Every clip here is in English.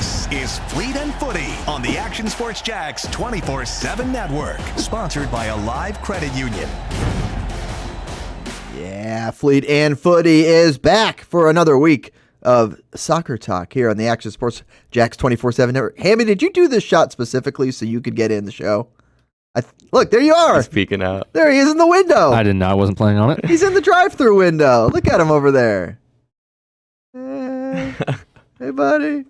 This is Fleet and Footy on the Action Sports Jax 24/7 network, sponsored by a live credit union. Yeah, Fleet and Footy is back for another week of soccer talk here on the Action Sports Jax 24/7 network. Hammy, did you do this shot specifically so you could get in the show? Look, there you are. He's peeking out. There he is in the window. I didn't know. I wasn't planning on it. He's in the drive-thru window. Look at him over there. Hey, buddy.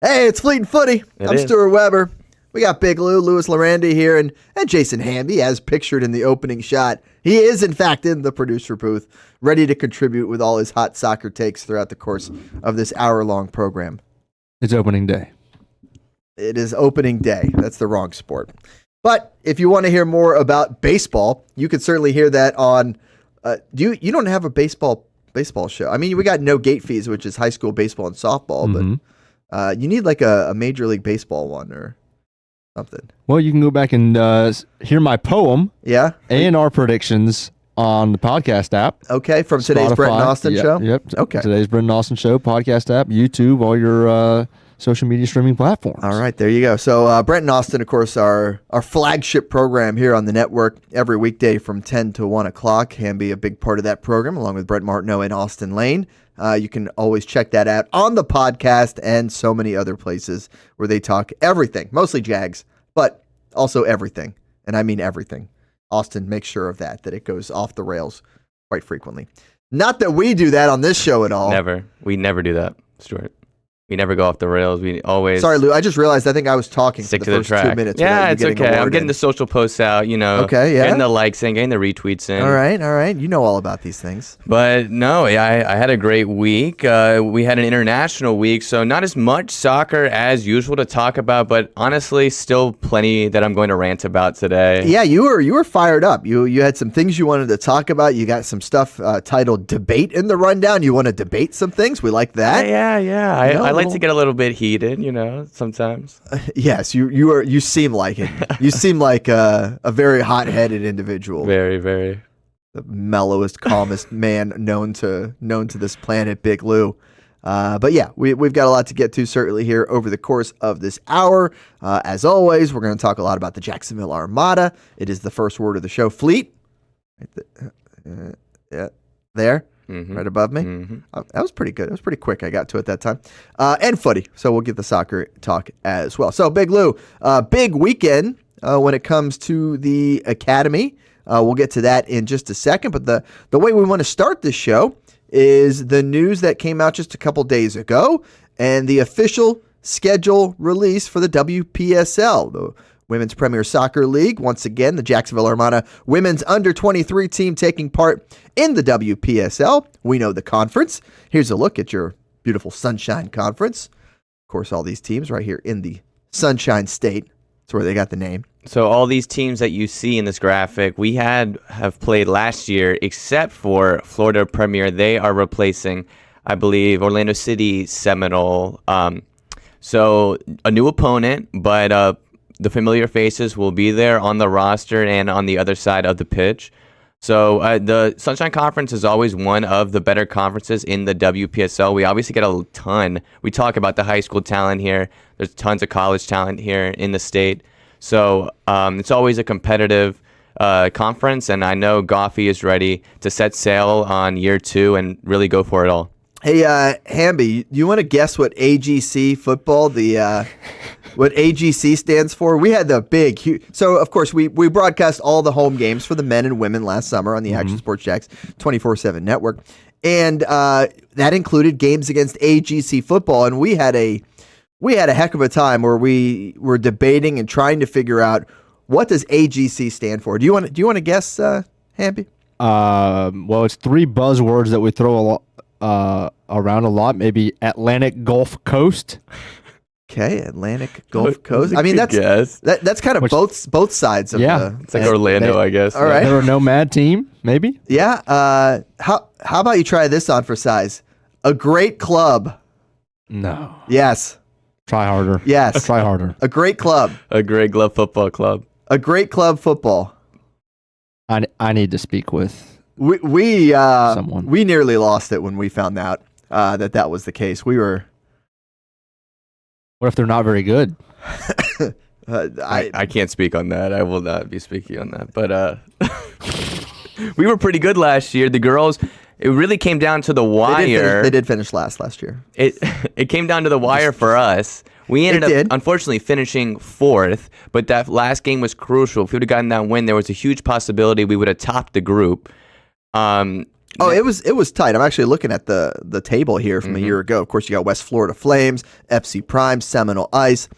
Hey, it's Fleet and Footy. I'm Stuart Weber. We got Big Lou, Llerandi here, and Jason Hamby, as pictured in the opening shot. He is, in fact, in the producer booth, ready to contribute with all his hot soccer takes throughout the course of this hour-long program. It's opening day. It is opening day. That's the wrong sport. But if you want to hear more about baseball, you can certainly hear that on. You don't have a baseball show? I mean, we got No Gate Fees, which is high school baseball and softball, but you need like a Major League Baseball one or something. Well, you can go back and hear my poem, and our predictions on the podcast app. Okay, from Spotify, today's Brett and Austin show. Yep. Okay, today's Brett and Austin show podcast app, YouTube, all your social media streaming platforms. All right, there you go. So Brett and Austin, of course, our flagship program here on the network every weekday from 10 to 1 o'clock. Can be a big part of that program, along with Brett Martineau and Austin Lane. You can always check that out on the podcast and so many other places where they talk everything, mostly Jags, but also everything. And I mean everything. Austin makes sure of that it goes off the rails quite frequently. Not that we do that on this show at all. Never. We never do that, Stuart. We never go off the rails. We always... Sorry, Lou. I just realized I think I was talking stick for the to first the track. 2 minutes. Yeah, it's okay. I'm getting the social posts out, Okay, yeah. getting the likes in, getting the retweets in. All right. You know all about these things. But no, I had a great week. We had an international week, so not as much soccer as usual to talk about, but honestly, still plenty that I'm going to rant about today. Yeah, you were fired up. You had some things you wanted to talk about. You got some stuff titled Debate in the rundown. You want to debate some things. We like that. Yeah. I like to get a little bit heated, sometimes. Yes, you seem like it. You seem like a very hot-headed individual. Very, very. The mellowest, calmest man known to this planet, Big Lou. But yeah, we've got a lot to get to certainly here over the course of this hour. As always, we're going to talk a lot about the Jacksonville Armada. It is the first word of the show, Fleet. There. Mm-hmm. Right above me. Mm-hmm. That was pretty good. It was pretty quick. I got to it that time. And footy. So we'll get the soccer talk as well. So Big Lou, big weekend when it comes to the academy. We'll get to that in just a second. But the way we want to start this show is the news that came out just a couple days ago and the official schedule release for the WPSL, the Women's Premier Soccer League. Once again, the Jacksonville Armada women's under-23 team taking part in the WPSL. We know the conference. Here's a look at your beautiful Sunshine Conference. Of course, all these teams right here in the Sunshine State. That's where they got the name. So all these teams that you see in this graphic, we have played last year, except for Florida Premier. They are replacing, I believe, Orlando City Seminole. So a new opponent, but the familiar faces will be there on the roster and on the other side of the pitch. So the Sunshine Conference is always one of the better conferences in the WPSL. We obviously get a ton. We talk about the high school talent here. There's tons of college talent here in the state. So it's always a competitive conference, and I know Goffey is ready to set sail on year 2 and really go for it all. Hey, Hamby, you want to guess what AGC football, what AGC stands for? We had so of course we broadcast all the home games for the men and women last summer on the Action Sports Jax 24/7 network. And that included games against AGC football. And we had a heck of a time where we were debating and trying to figure out what does AGC stand for. Do you want to guess, Hamby? Well, it's 3 buzzwords that we throw around a lot. Maybe Atlantic Gulf Coast. Okay, Atlantic Gulf Coast. I mean, that's kind of both sides of the. It's like Orlando, I guess. All right, they're a nomad team, maybe. Yeah. How about you try this on for size? A great club. No. Yes. Try harder. Yes. Try harder. A great club. A great glove football club. A great club football. I need to speak with someone. We nearly lost it when we found out that was the case. We were What if they're not very good? I can't speak on that. I will not be speaking on that. But we were pretty good last year. The girls, it really came down to the wire. They did finish last year. It came down to the wire for us. We ended up, unfortunately, finishing 4th, but that last game was crucial. If we would have gotten that win, there was a huge possibility we would have topped the group. It was tight. I'm actually looking at the table here from a year ago. Of course, you got West Florida Flames, FC Prime, Seminole Ice.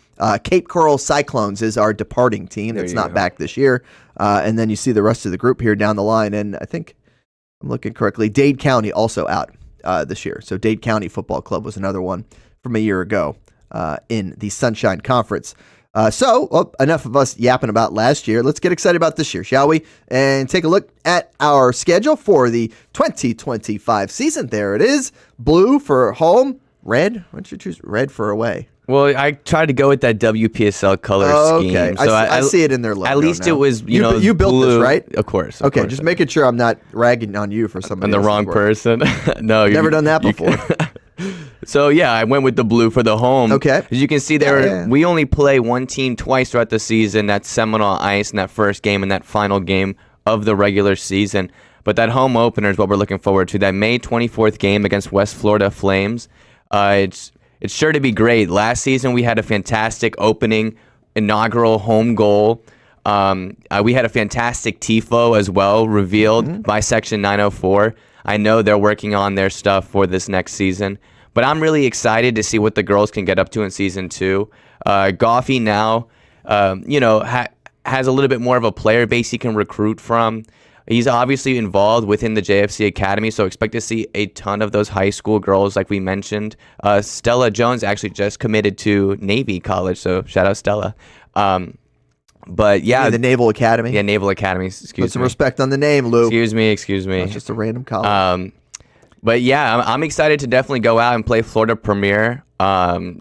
Cape Coral Cyclones is our departing team that's not back this year. And then you see the rest of the group here down the line. And I think I'm looking correctly. Dade County also out this year. So Dade County Football Club was another one from a year ago in the Sunshine Conference. Enough of us yapping about last year. Let's get excited about this year, shall we? And take a look at our schedule for the 2025 season. There it is. Blue for home. Red. Why don't you choose red for away? Well, I tried to go with that WPSL color scheme. Okay. So I see it in their logo. At least now. it was, you built blue. this, right? Of course. Okay, just making sure I'm not ragging on you for somebody. I'm the wrong person. No, never done that before. So yeah, I went with the blue for the home. Okay. As you can see there, we only play one team twice throughout the season. That's Seminole Ice in that first game and that final game of the regular season. But that home opener is what we're looking forward to. That May 24th game against West Florida Flames. It's sure to be great. Last season we had a fantastic opening inaugural home goal. We had a fantastic TIFO as well, revealed by Section 904. I know they're working on their stuff for this next season, but I'm really excited to see what the girls can get up to in season 2. Goffey now, has a little bit more of a player base he can recruit from. He's obviously involved within the JFC Academy, so expect to see a ton of those high school girls like we mentioned. Stella Jones actually just committed to Navy College, so shout out Stella. But yeah, the Naval Academy. Yeah, Naval Academy. Put some respect on the name, Lou. Excuse me. It's just a random college. But yeah, I'm excited to definitely go out and play Florida Premier.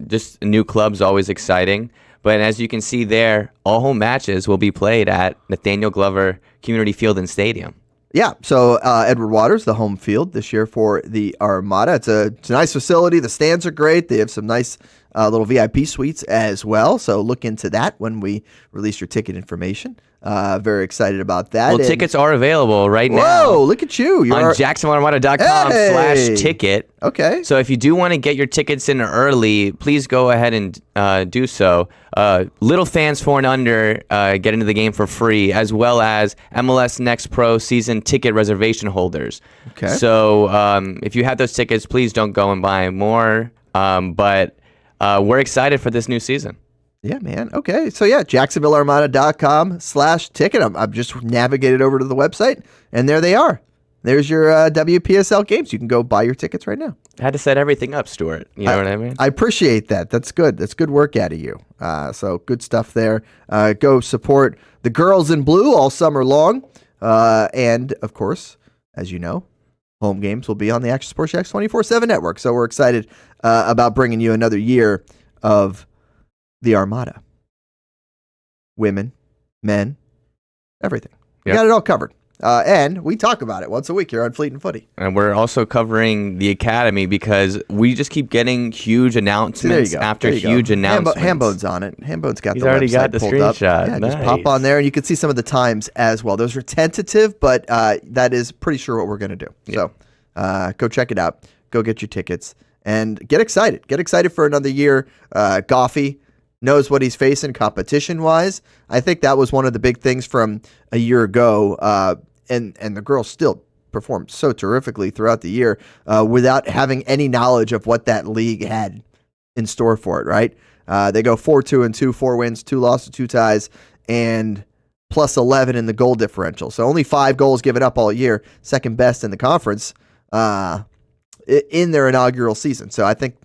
Just new clubs, always exciting. But as you can see there, all home matches will be played at Nathaniel Glover Community Field and Stadium. Yeah, so Edward Waters, the home field this year for the Armada. It's a nice facility. The stands are great. They have some nice little VIP suites as well. So look into that when we release your ticket information. Very excited about that. Well, tickets are available right now. Whoa, look at you. On jacksonarmada.com/ticket. Okay. So if you do want to get your tickets in early, please go ahead and do so. Little fans 4 and under get into the game for free, as well as MLS Next Pro season ticket reservation holders. Okay. So if you have those tickets, please don't go and buy more. But we're excited for this new season. Yeah, man. Okay. So yeah, JacksonvilleArmada.com/ticket. I've just navigated over to the website, and there they are. There's your WPSL games. You can go buy your tickets right now. I had to set everything up, Stuart. You know what I mean? I appreciate that. That's good. That's good work out of you. So good stuff there. Go support the girls in blue all summer long. And, of course, as you know, home games will be on the Action Sports Jacks 24/7 network. So we're excited about bringing you another year of the Armada. Women, men, everything. We got it all covered. And we talk about it once a week here on Fleet and Footy. And we're also covering the Academy because we just keep getting huge announcements after huge announcements. Hambone's on it. Hambone's got He's the already website got the pulled screenshot. up. Yeah, Nice. just pop on there and you can see some of the times as well. Those are tentative, but that is pretty sure what we're going to do. Yeah. So go check it out. Go get your tickets and get excited. Get excited for another year. Goffey knows what he's facing competition-wise. I think that was one of the big things from a year ago. And the girls still performed so terrifically throughout the year without having any knowledge of what that league had in store for it, right? They go 4-2-2, 4 wins, 2 losses, 2 ties, and plus 11 in the goal differential. So only 5 goals given up all year, second best in the conference in their inaugural season. So I think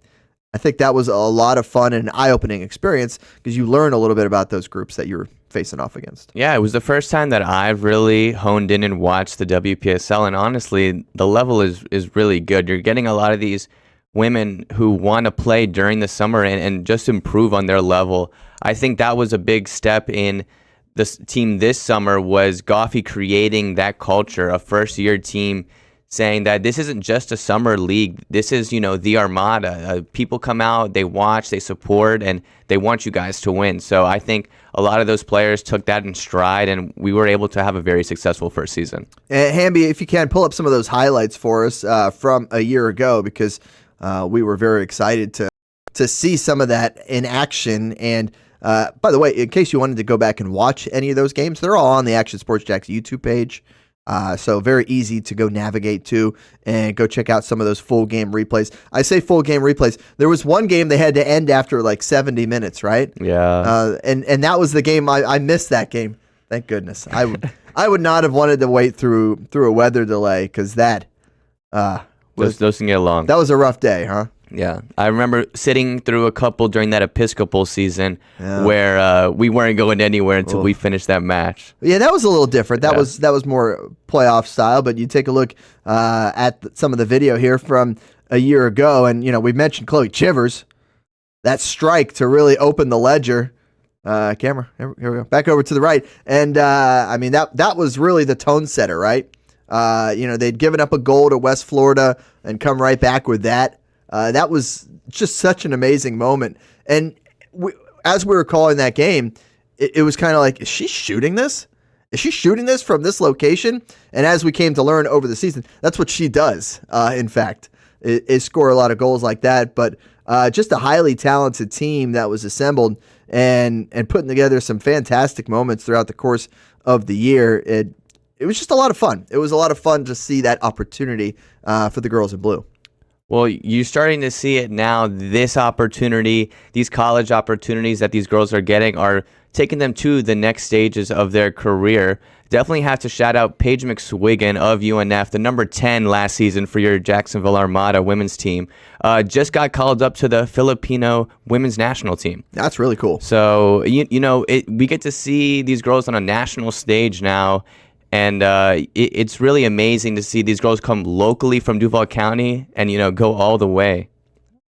that was a lot of fun and an eye-opening experience because you learn a little bit about those groups that you're facing off against. Yeah, it was the first time that I've really honed in and watched the WPSL, and honestly, the level is really good. You're getting a lot of these women who want to play during the summer and just improve on their level. I think that was a big step in this team this summer was Goffey creating that culture, a first-year team saying that this isn't just a summer league. This is, the Armada. People come out, they watch, they support, and they want you guys to win. So I think a lot of those players took that in stride, and we were able to have a very successful first season. Hamby, if you can, pull up some of those highlights for us from a year ago, because we were very excited to see some of that in action. And by the way, in case you wanted to go back and watch any of those games, they're all on the Action Sports Jacks YouTube page. So very easy to go navigate to and go check out some of those full game replays. I say full game replays. There was one game they had to end after like 70 minutes, right? Yeah. And that was the game I missed that game. Thank goodness. I would not have wanted to wait through a weather delay, because that those can get long. That was a rough day, huh? Yeah, I remember sitting through a couple during that Episcopal season where we weren't going anywhere until we finished that match. Yeah, that was a little different. That was more playoff style. But you take a look at some of the video here from a year ago, and we mentioned Chloe Chivers, that strike to really open the ledger. Camera, here we go. Back over to the right, and that was really the tone setter, right? They'd given up a goal to West Florida and come right back with that. That was just such an amazing moment. And as we were calling that game, it was kind of like, is she shooting this? Is she shooting this from this location? And as we came to learn over the season, that's what she does, in fact, is score a lot of goals like that. But just a highly talented team that was assembled and putting together some fantastic moments throughout the course of the year. It was just a lot of fun. It was a lot of fun to see that opportunity for the girls in blue. Well, you're starting to see it now. This opportunity, these college opportunities that these girls are getting are taking them to the next stages of their career. Definitely have to shout out Paige McSwiggan of UNF, the number 10 last season for your Jacksonville Armada women's team. Just got called up to the Filipino women's national team. That's really cool. So, we get to see these girls on a national stage now. And it's really amazing to see these girls come locally from Duval County and, go all the way.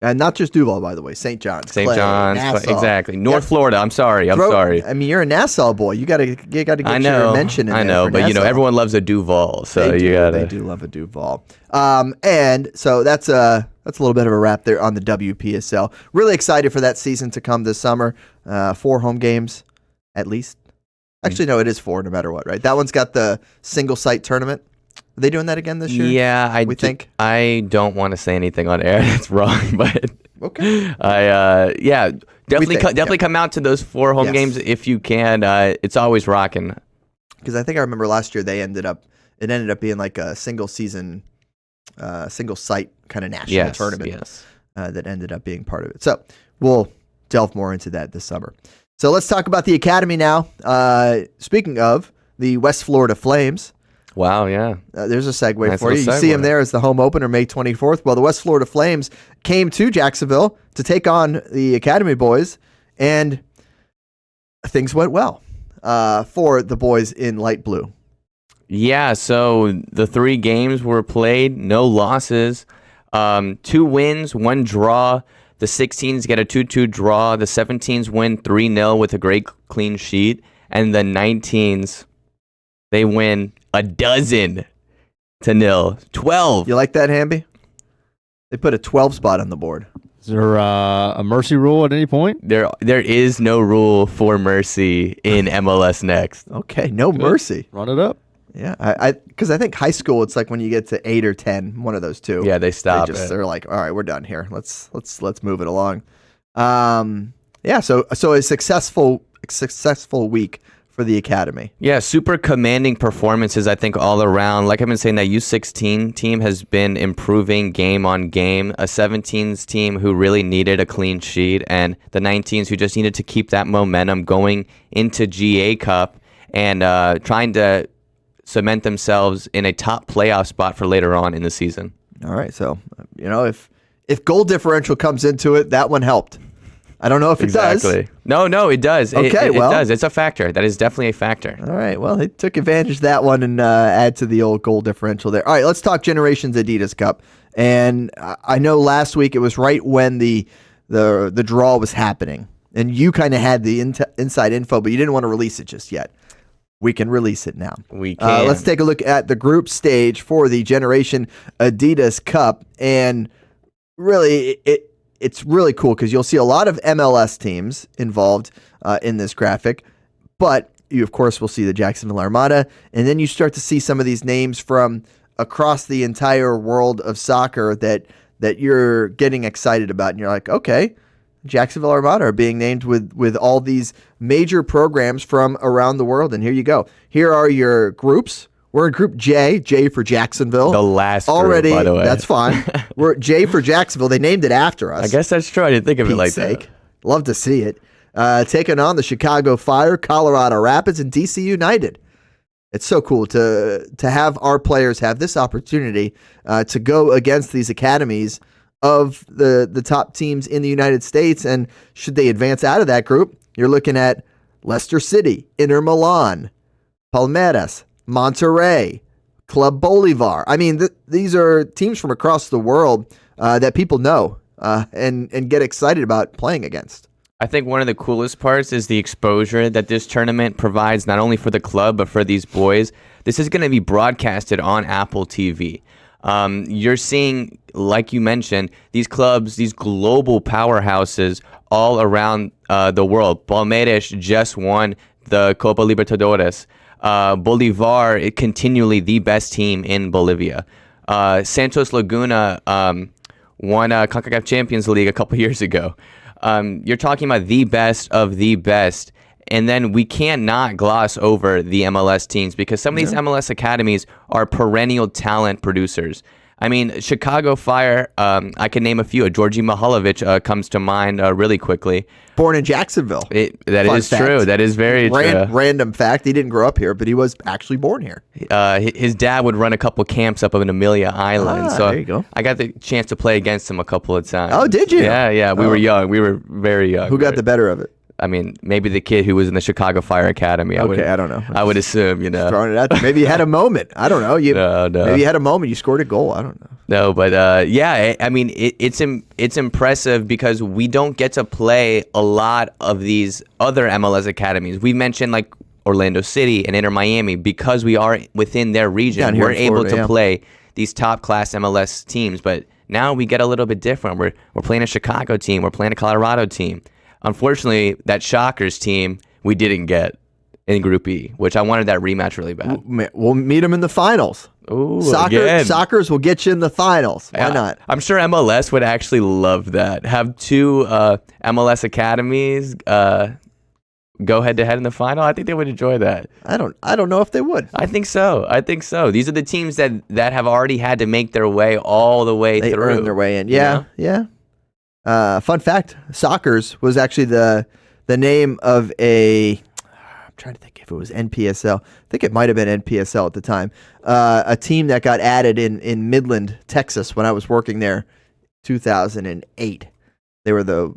And not just Duval, by the way. St. John's. St. Clay, John's. Nassau. Exactly. North Florida. I'm sorry. I mean, you're a Nassau boy. You got to get your mention in there. I know, but Nassau. everyone loves a Duval, so They do love a Duval. And so that's a little bit of a wrap there on the WPSL. Really excited for that season to come this summer. 4 home games, at least. Actually, no, it is 4 no matter what, right? That one's got the single site tournament. Are they doing that again this year? Yeah, I don't want to say anything on air that's wrong, but okay. Definitely come out to those 4 home games if you can. It's always rocking. Because I think I remember last year it ended up being like a single season, single site kind of national tournament that ended up being part of it. So we'll delve more into that this summer. So let's talk about the academy now. Speaking of the West Florida Flames. Wow, yeah. There's a segue for you. You see them there as the home opener May 24th. Well, the West Florida Flames came to Jacksonville to take on the academy boys, and things went well for the boys in light blue. Yeah, so the 3 games were played, no losses, 2 wins, 1 draw. The 16s get a 2-2 draw. The 17s win 3-0 with a great clean sheet. And the 19s, they win 12-0. 12. You like that, Hamby? They put a 12 spot on the board. Is there a mercy rule at any point? There is no rule for mercy in MLS Next. Okay, no mercy. Run it up. Yeah, because I think high school, it's like when you get to 8 or 10, one of those two. Yeah, they stop. They're like, all right, we're done here. Let's move it along. So a successful week for the academy. Yeah, super commanding performances, I think, all around. Like I've been saying, that U16 team has been improving game on game. A 17s team who really needed a clean sheet, and the 19s who just needed to keep that momentum going into GA Cup and trying to cement themselves in a top playoff spot for later on in the season. All right, so if goal differential comes into it, that one helped. I don't know if it does. No, it does. Okay, it does. It's a factor. That is definitely a factor. All right, well, they took advantage of that one and add to the old goal differential there. All right, let's talk Generations Adidas Cup. And I know last week it was right when the draw was happening, and you kind of had the inside info, but you didn't want to release it just yet. we can release it now. We can. Let's take a look at the group stage for the Generation Adidas Cup. And really, it's really cool because you'll see a lot of MLS teams involved in this graphic. But you, of course, will see the Jacksonville Armada. And then you start to see some of these names from across the entire world of soccer that you're getting excited about. And you're like, okay, Jacksonville Armada are being named with all these major programs from around the world. And here you go. Here are your groups. We're in Group J for Jacksonville. The last group, already, by the way. That's fine. We're J for Jacksonville. They named it after us. I guess that's true. I didn't think of it like that. Love to see it. Taking on the Chicago Fire, Colorado Rapids, and DC United. It's so cool to have our players have this opportunity to go against these academies of the top teams in the United States. And should they advance out of that group, you're looking at Leicester City, Inter Milan, Palmeiras, Monterrey, Club Bolivar. I mean, these are teams from across the world that people know and get excited about playing against. I think one of the coolest parts is the exposure that this tournament provides, not only for the club, but for these boys. This is going to be broadcasted on Apple TV. You're seeing, like you mentioned, these clubs, these global powerhouses all around the world. Palmeiras just won the Copa Libertadores. Bolivar, continually the best team in Bolivia. Santos Laguna won CONCACAF Champions League a couple years ago. You're talking about the best of the best. And then we cannot gloss over the MLS teams because some of these MLS academies are perennial talent producers. I mean, Chicago Fire, I can name a few. Georgi Mihalovic comes to mind really quickly. Born in Jacksonville. That is true. That is very true. Random fact. He didn't grow up here, but he was actually born here. His dad would run a couple camps up in Amelia Island. So there you go. I got the chance to play against him a couple of times. Oh, did you? Yeah. We were young. We were very young. Who got the better of it? I mean, maybe the kid who was in the Chicago Fire Academy. I don't know. I would assume, Throwing it out there. Maybe you had a moment. I don't know. No. Maybe you had a moment. You scored a goal. I don't know. No, but yeah, I mean, it's impressive because we don't get to play a lot of these other MLS academies. We mentioned like Orlando City and Inter Miami because we are within their region. We're able to play these top class MLS teams, but now we get a little bit different. We're playing a Chicago team. We're playing a Colorado team. Unfortunately, that Shockers team we didn't get in Group E, which I wanted that rematch really bad. We'll meet them in the finals. Ooh, Soccers will get you in the finals. Why not? I'm sure MLS would actually love that. Have two MLS academies go head to head in the final. I think they would enjoy that. I don't know if they would. I think so. These are the teams that have already had to make their way all the way through. They earned their way in. Yeah. Fun fact: Soccers was actually the name of a. I'm trying to think if it was NPSL. I think it might have been NPSL at the time. A team that got added in Midland, Texas, when I was working there, 2008. They were the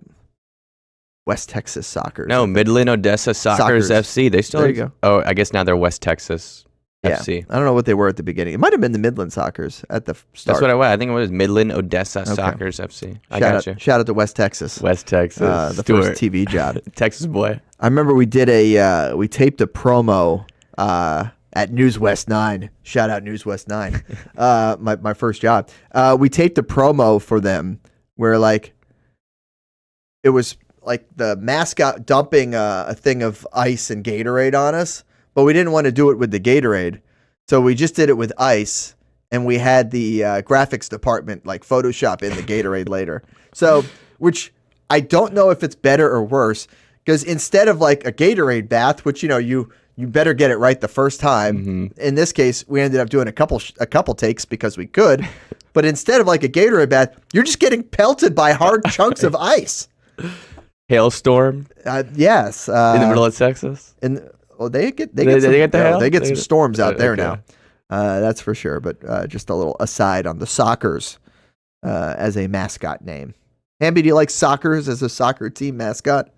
West Texas Soccers. No, Midland Odessa Soccers FC. They still. There you go. Oh, I guess now they're West Texas FC. I don't know what they were at the beginning. It might have been the Midland Soccers at the start. That's what I think it was Midland Odessa Soccers FC. I got you. Shout out to West Texas. West Texas. The Stuart. first TV job. Texas boy. I remember we did we taped a promo at News West 9. Shout out News West 9. My first job. We taped a promo for them where it was like the mascot dumping a thing of ice and Gatorade on us. But we didn't want to do it with the Gatorade, so we just did it with ice, and we had the graphics department Photoshop in the Gatorade later. So, which I don't know if it's better or worse, because instead of a Gatorade bath, which you better get it right the first time. In this case, we ended up doing a couple takes because we could, but instead of a Gatorade bath, you're just getting pelted by hard chunks of ice. Hailstorm. Yes. In the middle of Texas. They get some storms out there now. That's for sure. But just a little aside on the Soccers as a mascot name. Hamby, do you like Soccers as a soccer team mascot?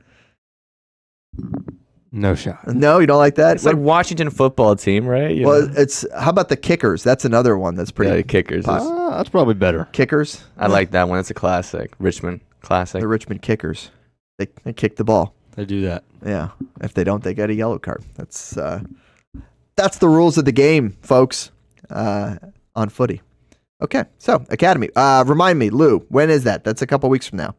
No shot. No, you don't like that? It's like Washington football team, right? How about the Kickers? That's another one that's pretty. Yeah, Kickers. That's probably better. Kickers. I like that one. It's a classic. Richmond classic. The Richmond Kickers. They kick the ball. They do that. Yeah. If they don't, they get a yellow card. That's that's the rules of the game, folks, on footy. Okay, so Academy. Remind me, Lou, when is that? That's a couple weeks from now.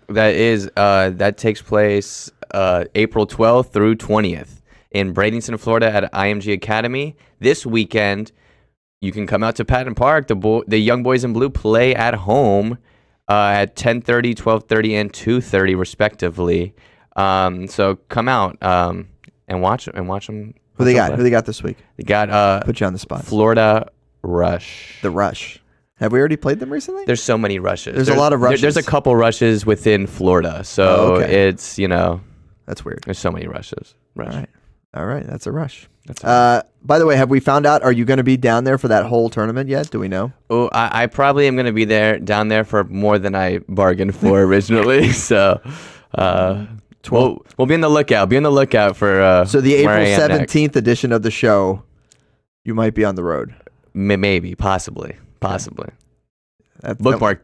That takes place April 12th through 20th in Bradenton, Florida at IMG Academy. This weekend, you can come out to Patton Park. The Young Boys in Blue play at home at 10:30, 12:30, and 2:30 respectively. So come out and watch them. Who they got? Who they got this week? They got put you on the spot. Florida Rush. The Rush. Have we already played them recently? There's so many rushes. There's a lot of rushes. There's a couple rushes within Florida, so it's that's weird. There's so many rushes. All right, that's a rush. By the way, have we found out? Are you going to be down there for that whole tournament yet? Do we know? Oh, I probably am going to be down there for more than I bargained for originally. So, we'll be on the lookout. Be on the lookout for. So the April 17th edition of the show, you might be on the road. Maybe, possibly. Bookmark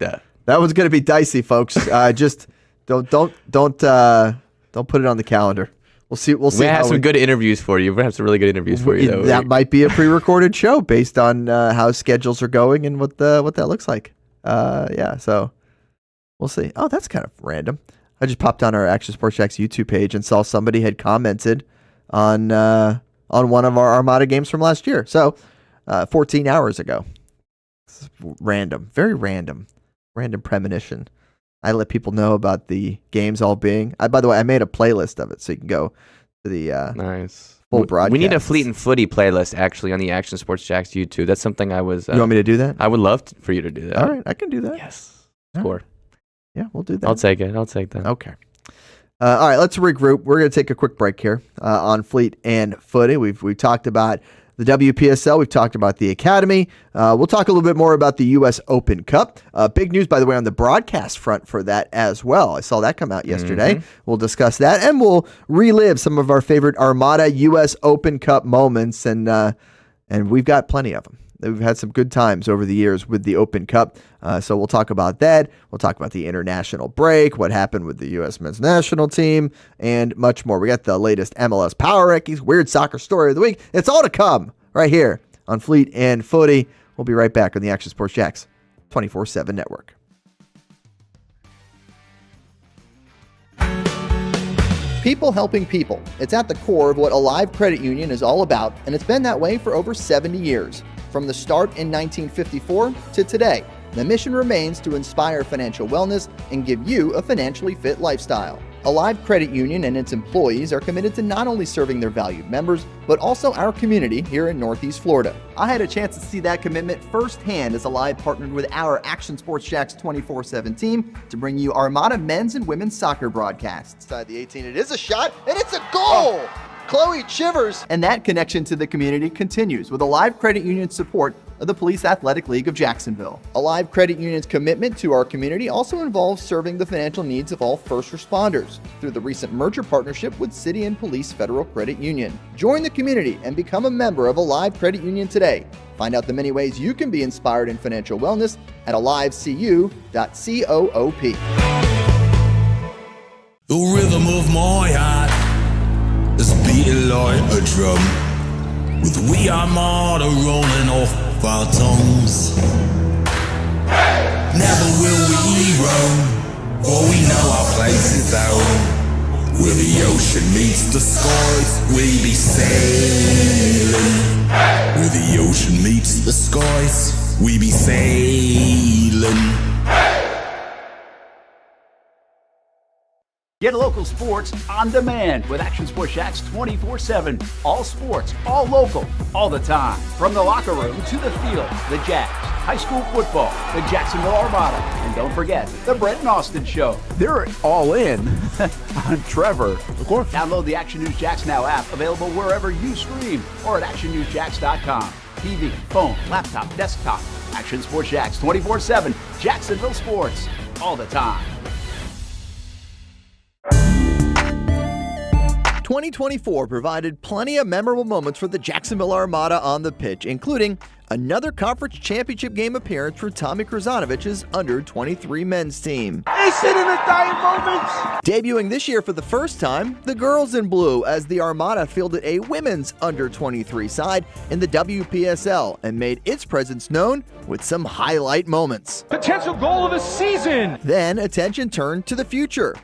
that. That was going to be dicey, folks. Just don't put it on the calendar. We'll see. We have some good interviews for you. We have some really good interviews for you. That might be a pre-recorded show based on how schedules are going and what that looks like. So we'll see. Oh, that's kind of random. I just popped on our Action Sports Jacks YouTube page and saw somebody had commented on one of our Armada games from last year. So 14 hours ago. It's random, very random premonition. I let people know about the games all being. By the way, I made a playlist of it, so you can go to the nice full broadcast. We need a Fleet and Footy playlist actually on the Action Sports Jacks YouTube. That's something I was. You want me to do that? I would love for you to do that. All right, I can do that. Yes, score. Yeah, we'll do that. I'll take it. I'll take that. Okay. All right, let's regroup. We're going to take a quick break here on Fleet and Footy. We've talked about the WPSL. We've talked about the Academy. We'll talk a little bit more about the U.S. Open Cup. Big news, by the way, on the broadcast front for that as well. I saw that come out yesterday. Mm-hmm. We'll discuss that, and we'll relive some of our favorite Armada U.S. Open Cup moments, and we've got plenty of them. We've had some good times over the years with the Open Cup, so we'll talk about that. We'll talk about the international break, what happened with the U.S. men's national team, and much more. We got the latest MLS Power Rankings, weird soccer story of the week. It's all to come right here on Fleet and Footy. We'll be right back on the Action Sports Jacks 24/7 network. People helping people. It's at the core of what Alive Credit Union is all about, and it's been that way for over 70 years. From the start in 1954 to today, the mission remains to inspire financial wellness and give you a financially fit lifestyle. Alive Credit Union and its employees are committed to not only serving their valued members, but also our community here in Northeast Florida. I had a chance to see that commitment firsthand as Alive partnered with our Action Sports Jacks 24/7 team to bring you Armada men's and women's soccer broadcasts. Inside the 18, it is a shot, and it's a goal! Chloe Chivers! And that connection to the community continues with Alive Credit Union's support of the Police Athletic League of Jacksonville. Alive Credit Union's commitment to our community also involves serving the financial needs of all first responders through the recent merger partnership with City and Police Federal Credit Union. Join the community and become a member of Alive Credit Union today. Find out the many ways you can be inspired in financial wellness at alivecu.coop. The rhythm of my heart is beating like a drum, with we Armada rolling off our tongues. Never will we roam, for we know our place is home. Where the ocean meets the skies, we be sailing. Where the ocean meets the skies, we be sailing. Get local sports on demand with Action Sports Jacks 24/7. All sports, all local, all the time. From the locker room to the field, the Jacks, high school football, the Jacksonville Armada, and don't forget the Brett and Austin Show. They're all in on Trevor. Of course. Download the Action News Jacks Now app, available wherever you stream or at actionnewsjacks.com. TV, phone, laptop, desktop. Action Sports Jacks 24/7. Jacksonville sports, all the time. 2024 provided plenty of memorable moments for the Jacksonville Armada on the pitch, including Another conference championship game appearance for Tommy Krasanovich's under-23 men's team. Debuting this year for the first time, the girls in blue as the Armada fielded a women's under-23 side in the WPSL and made its presence known with some highlight moments. Potential goal of the season! Then attention turned to the future,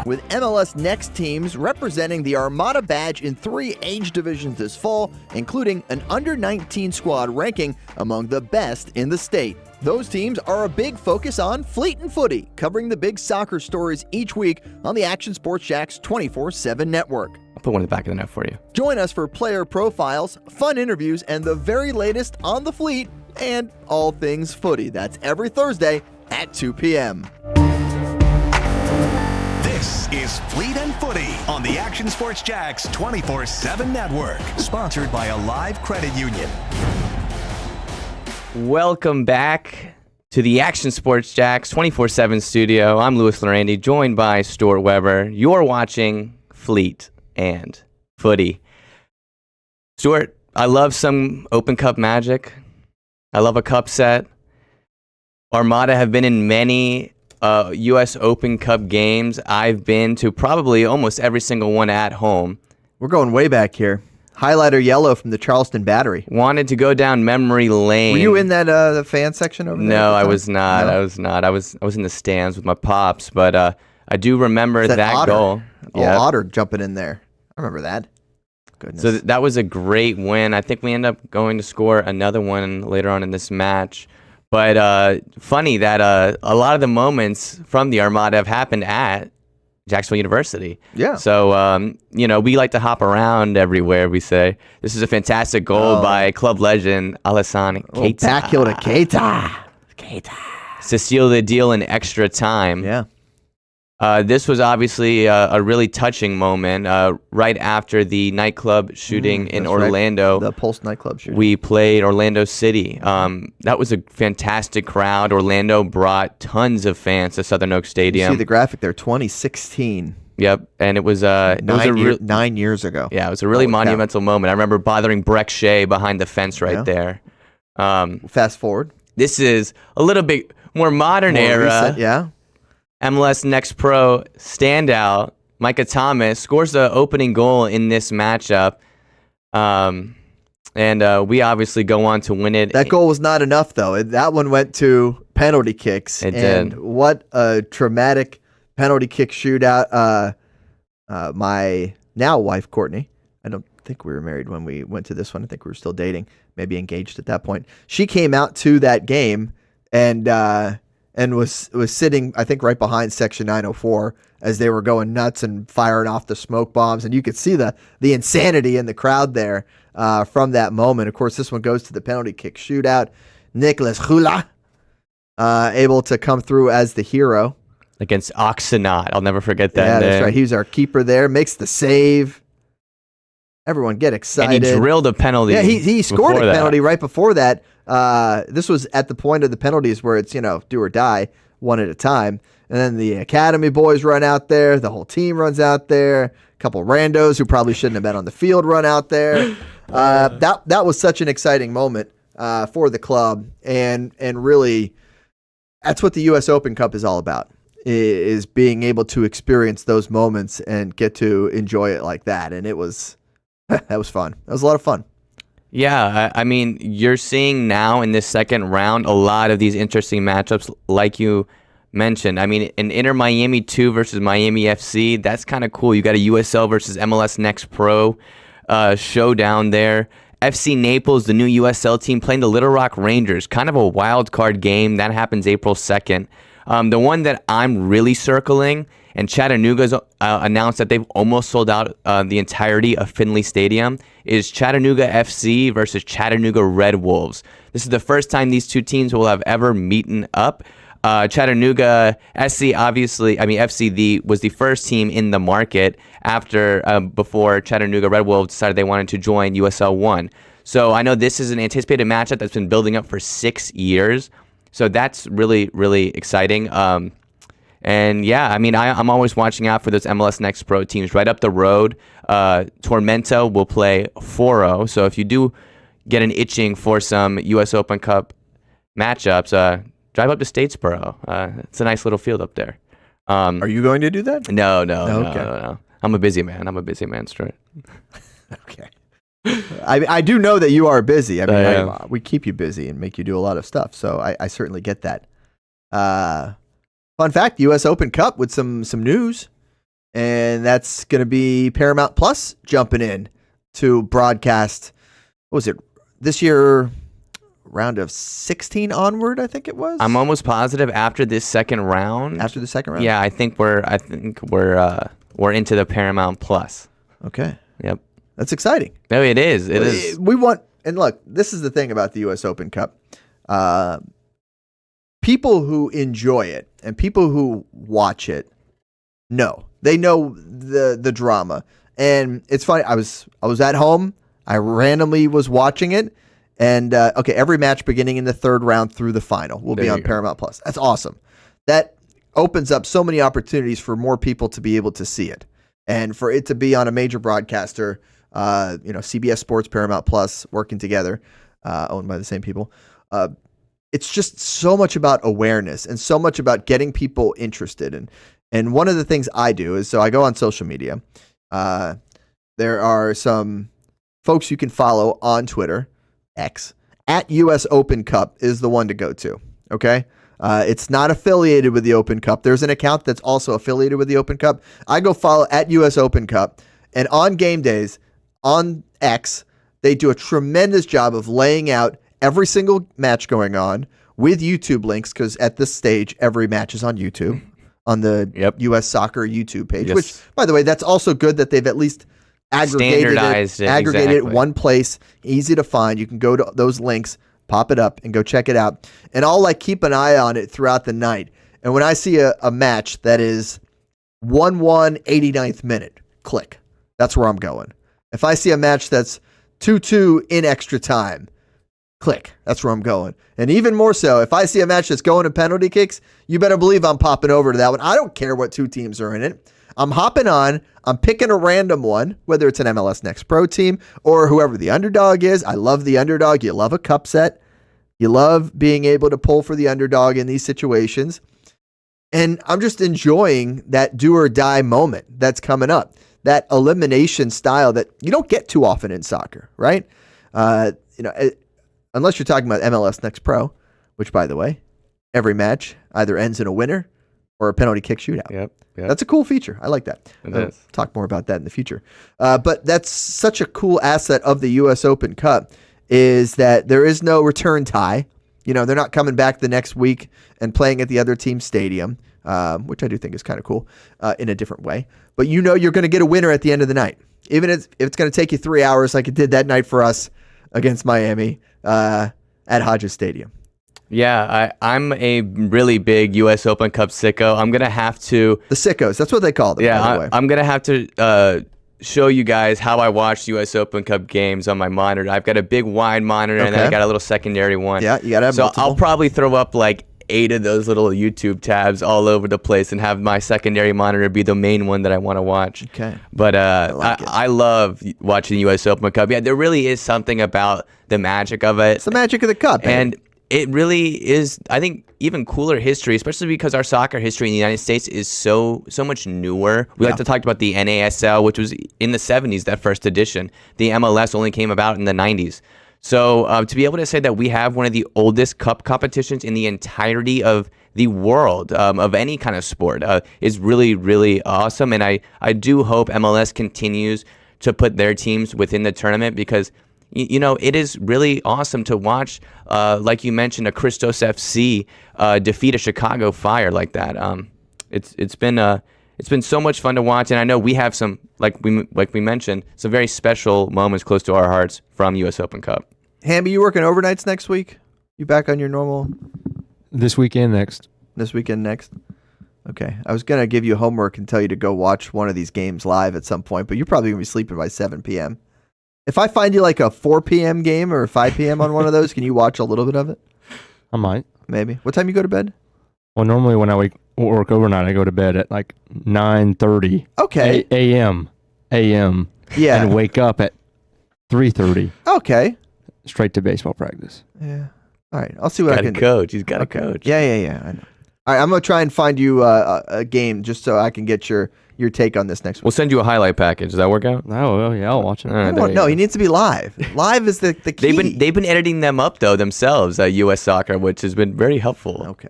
with MLS Next teams representing the Armada badge in 3 age divisions this fall, including an under-19 squad ranking among the best in the state. Those teams are a big focus on Fleet and Footy, covering the big soccer stories each week on the Action Sports Jacks 24/7 network. I'll put one in the back of the net for you. Join us for player profiles, fun interviews, and the very latest on the Fleet and all things footy. That's every Thursday at 2 p.m. This is Fleet and Footy on the Action Sports Jacks 24/7 network, sponsored by Alive Credit Union. Welcome back to the Action Sports Jacks 24/7 studio. I'm Llerandi, joined by Stuart Weber. You're watching Fleet and Footy. Stuart, I love some Open Cup magic. I love a cup set. Armada have been in many U.S. Open Cup games. I've been to probably almost every single one at home. We're going way back here. Highlighter yellow from the Charleston Battery. Wanted to go down memory lane. Were you in that the fan section over there? No, I was not. No? I was not. I was in the stands with my pops, but I do remember that Otter goal. Yeah, Otter jumping in there. I remember that. Goodness. So that was a great win. I think we end up going to score another one later on in this match. But funny that a lot of the moments from the Armada have happened at Jacksonville University. Yeah. So, we like to hop around everywhere, we say. This is a fantastic goal by club legend Alassane Keita. Back heel to Keita. To seal the deal in extra time. Yeah. This was obviously a really touching moment right after the nightclub shooting in Orlando. Right. The Pulse nightclub shooting. We played Orlando City. That was a fantastic crowd. Orlando brought tons of fans to Southern Oak Stadium. You see the graphic there, 2016. Yep, and it it was 9 years ago. Yeah, it was a really monumental moment. I remember bothering Breck Shea behind the fence right there. Fast forward. This is a little bit more modern era. Recent, yeah. MLS Next Pro standout, Micah Thomas, scores the opening goal in this matchup. And we obviously go on to win it. That goal was not enough, though. That one went to penalty kicks. It did. What a traumatic penalty kick shootout. My now wife, Courtney, I don't think we were married when we went to this one. I think we were still dating, maybe engaged at that point. She came out to that game and was sitting, I think, right behind Section 904 as they were going nuts and firing off the smoke bombs. And you could see the insanity in the crowd there from that moment. Of course, this one goes to the penalty kick shootout. Nicholas Hula able to come through as the hero. Against Oxenot. I'll never forget that Yeah, name. that's right. He was our keeper there. Makes the save. Everyone get excited. And he drilled a penalty. Yeah, he scored a penalty right before that. This was at the point of the penalties where it's, do or die, one at a time. And then the academy boys run out there. The whole team runs out there. A couple randos who probably shouldn't have been on the field run out there. That was such an exciting moment for the club. And really, that's what the U.S. Open Cup is all about, is being able to experience those moments and get to enjoy it like that. And it was... that was fun. That was a lot of fun. Yeah, I mean, you're seeing now in this second round a lot of these interesting matchups like you mentioned. I mean, an Inter Miami 2 versus Miami FC, that's kind of cool. You got a USL versus MLS Next Pro showdown there. FC Naples, the new USL team, playing the Little Rock Rangers. Kind of a wild card game. That happens April 2nd. The one that I'm really circling, and Chattanooga's announced that they've almost sold out the entirety of Finley Stadium, is Chattanooga FC versus Chattanooga Red Wolves. This is the first time these two teams will have ever meeting up. Chattanooga FC was the first team in the market before Chattanooga Red Wolves decided they wanted to join USL 1. So I know this is an anticipated matchup that's been building up for 6 years. So that's really, really exciting. And yeah, I mean, I'm always watching out for those MLS Next Pro teams. Right up the road, Tormento will play Foro. So if you do get an itching for some U.S. Open Cup matchups, drive up to Statesboro. It's a nice little field up there. Are you going to do that? No. Okay. No. I'm a busy man, Stuart. Okay. I do know that you are busy. I mean, Yeah. we keep you busy and make you do a lot of stuff, so I certainly get that. Fun fact, U.S. Open Cup with some news, and that's going to be Paramount Plus jumping in to broadcast, what was it, this year, round of 16 onward, I think it was? I'm almost positive after this second round. After the second round? Yeah, I think we're into the Paramount Plus. Okay. Yep. That's exciting. No, it is. It is. We want, and look, this is the thing about the U.S. Open Cup. People who enjoy it and people who watch it they know the drama. And it's funny. I was at home. I randomly was watching it. And every match beginning in the third round through the final will be on Paramount Plus. That's awesome. That opens up so many opportunities for more people to be able to see it, and for it to be on a major broadcaster. CBS Sports, Paramount Plus, working together, owned by the same people. It's just so much about awareness and so much about getting people interested. And one of the things I do is, so I go on social media. There are some folks you can follow on Twitter, X, at US Open Cup is the one to go to. Okay. It's not affiliated with the Open Cup. There's an account that's also affiliated with the Open Cup. I go follow at US Open Cup, and on game days on X, they do a tremendous job of laying out every single match going on with YouTube links, because at this stage, every match is on YouTube, on the U.S. Soccer YouTube page, which, by the way, that's also good that they've at least aggregated it one place, easy to find. You can go to those links, pop it up, and go check it out. And I'll keep an eye on it throughout the night. And when I see a match that is 1-1, 89th minute, click. That's where I'm going. If I see a match that's 2-2 in extra time, click. That's where I'm going. And even more so, if I see a match that's going to penalty kicks, you better believe I'm popping over to that one. I don't care what two teams are in it. I'm hopping on. I'm picking a random one, whether it's an MLS Next Pro team or whoever the underdog is. I love the underdog. You love a cup set. You love being able to pull for the underdog in these situations. And I'm just enjoying that do or die moment that's coming up. That elimination style that you don't get too often in soccer, right? Unless you're talking about MLS Next Pro, which, by the way, every match either ends in a winner or a penalty kick shootout. Yep. That's a cool feature. I like that. I'll talk more about that in the future. But that's such a cool asset of the U.S. Open Cup, is that there is no return tie. They're not coming back the next week and playing at the other team's stadium, which I do think is kind of cool in a different way. But you're going to get a winner at the end of the night. Even if it's going to take you 3 hours like it did that night for us against Miami at Hodges Stadium. Yeah, I'm a really big U.S. Open Cup sicko. I'm going to have to... The sickos, that's what they call them, by the way. I'm going to have to show you guys how I watch U.S. Open Cup games on my monitor. I've got a big wide monitor, and then I got a little secondary one. Yeah, you got to have multiple. I'll probably throw up 8 of those little YouTube tabs all over the place and have my secondary monitor be the main one that I want to watch. Okay. But I love watching the U.S. Open Cup. Yeah, there really is something about the magic of it. It's the magic of the cup. And it really is, I think, even cooler history, especially because our soccer history in the United States is so much newer. We like to talk about the NASL, which was in the 70s, that first edition. The MLS only came about in the 90s. So to be able to say that we have one of the oldest cup competitions in the entirety of the world, of any kind of sport, is really, really awesome. And I do hope MLS continues to put their teams within the tournament, because it is really awesome to watch, like you mentioned, a Christos FC defeat a Chicago Fire like that. It's been so much fun to watch, and I know we have some, like we mentioned, some very special moments close to our hearts from U.S. Open Cup. Hamby, you working overnights next week? You back on your normal? This weekend next. This weekend next? Okay. I was going to give you homework and tell you to go watch one of these games live at some point, but you're probably going to be sleeping by 7 p.m. If I find you a 4 p.m. game or a 5 p.m. on one of those, can you watch a little bit of it? I might. Maybe. What time you go to bed? Well, normally when I work overnight, I go to bed at 9:30 a.m. Yeah. And wake up at 3:30. Okay. straight to baseball practice. Yeah. All right. I'll see what I can do. Coach. He's got to coach. Yeah. I know. All right. I'm gonna try and find you a game just so I can get your take on this next We'll week. send you a highlight package. Does that work out? Oh, well, yeah, I'll watch it. All right, there you No, go. he needs to be live. Live is the key. They've been editing them up though themselves at U.S. Soccer, which has been very helpful. Okay.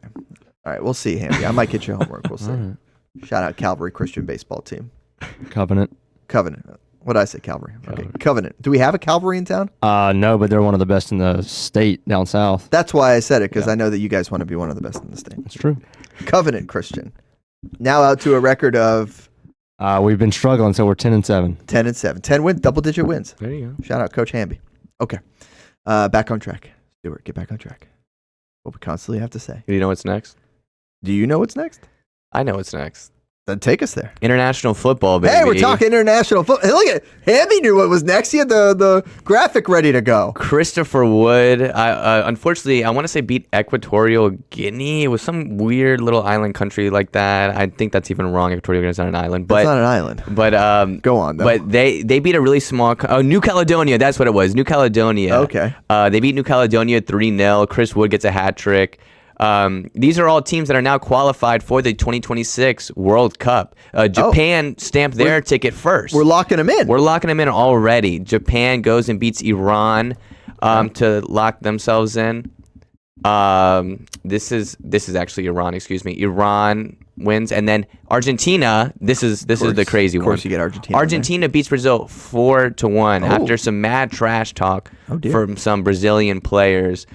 All right. We'll see, Hamby. I might get your homework. We'll see. All Shout out Calvary Christian Baseball Team. Covenant. Covenant. What did I say? Calvary. Okay. Covenant. Do we have a Calvary in town? No, but they're one of the best in the state down south. That's why I said it, because I know that you guys want to be one of the best in the state. That's true. Covenant Christian. Now out to a record of We've been struggling, so we're 10-7. 10-7. 10 wins, double-digit wins. There you go. Shout out Coach Hamby. Okay. Back on track. Stuart, get back on track. What we constantly have to say. Do you know what's next? Do you know what's next? I know what's next. Then take us there. International football, baby. Hey, we're talking international football. Hey, look at Hamby knew what was next. He had the graphic ready to go. Christopher Wood, unfortunately, I want to say beat Equatorial Guinea. It was some weird little island country like that. I think that's even wrong. Equatorial Guinea is not an island. But it's not an island. But go on, though. But they beat a really small. New Caledonia. That's what it was. New Caledonia. Okay. They beat New Caledonia 3-0. Chris Wood gets a hat trick. These are all teams that are now qualified for the 2026 World Cup. Japan stamped their ticket first. We're locking them in. We're locking them in already. Japan goes and beats Iran to lock themselves in. This is actually Iran. Excuse me. Iran wins, and then Argentina. This is the crazy one. Of course, you get Argentina. Argentina beats Brazil 4-1 after some mad trash talk from some Brazilian players.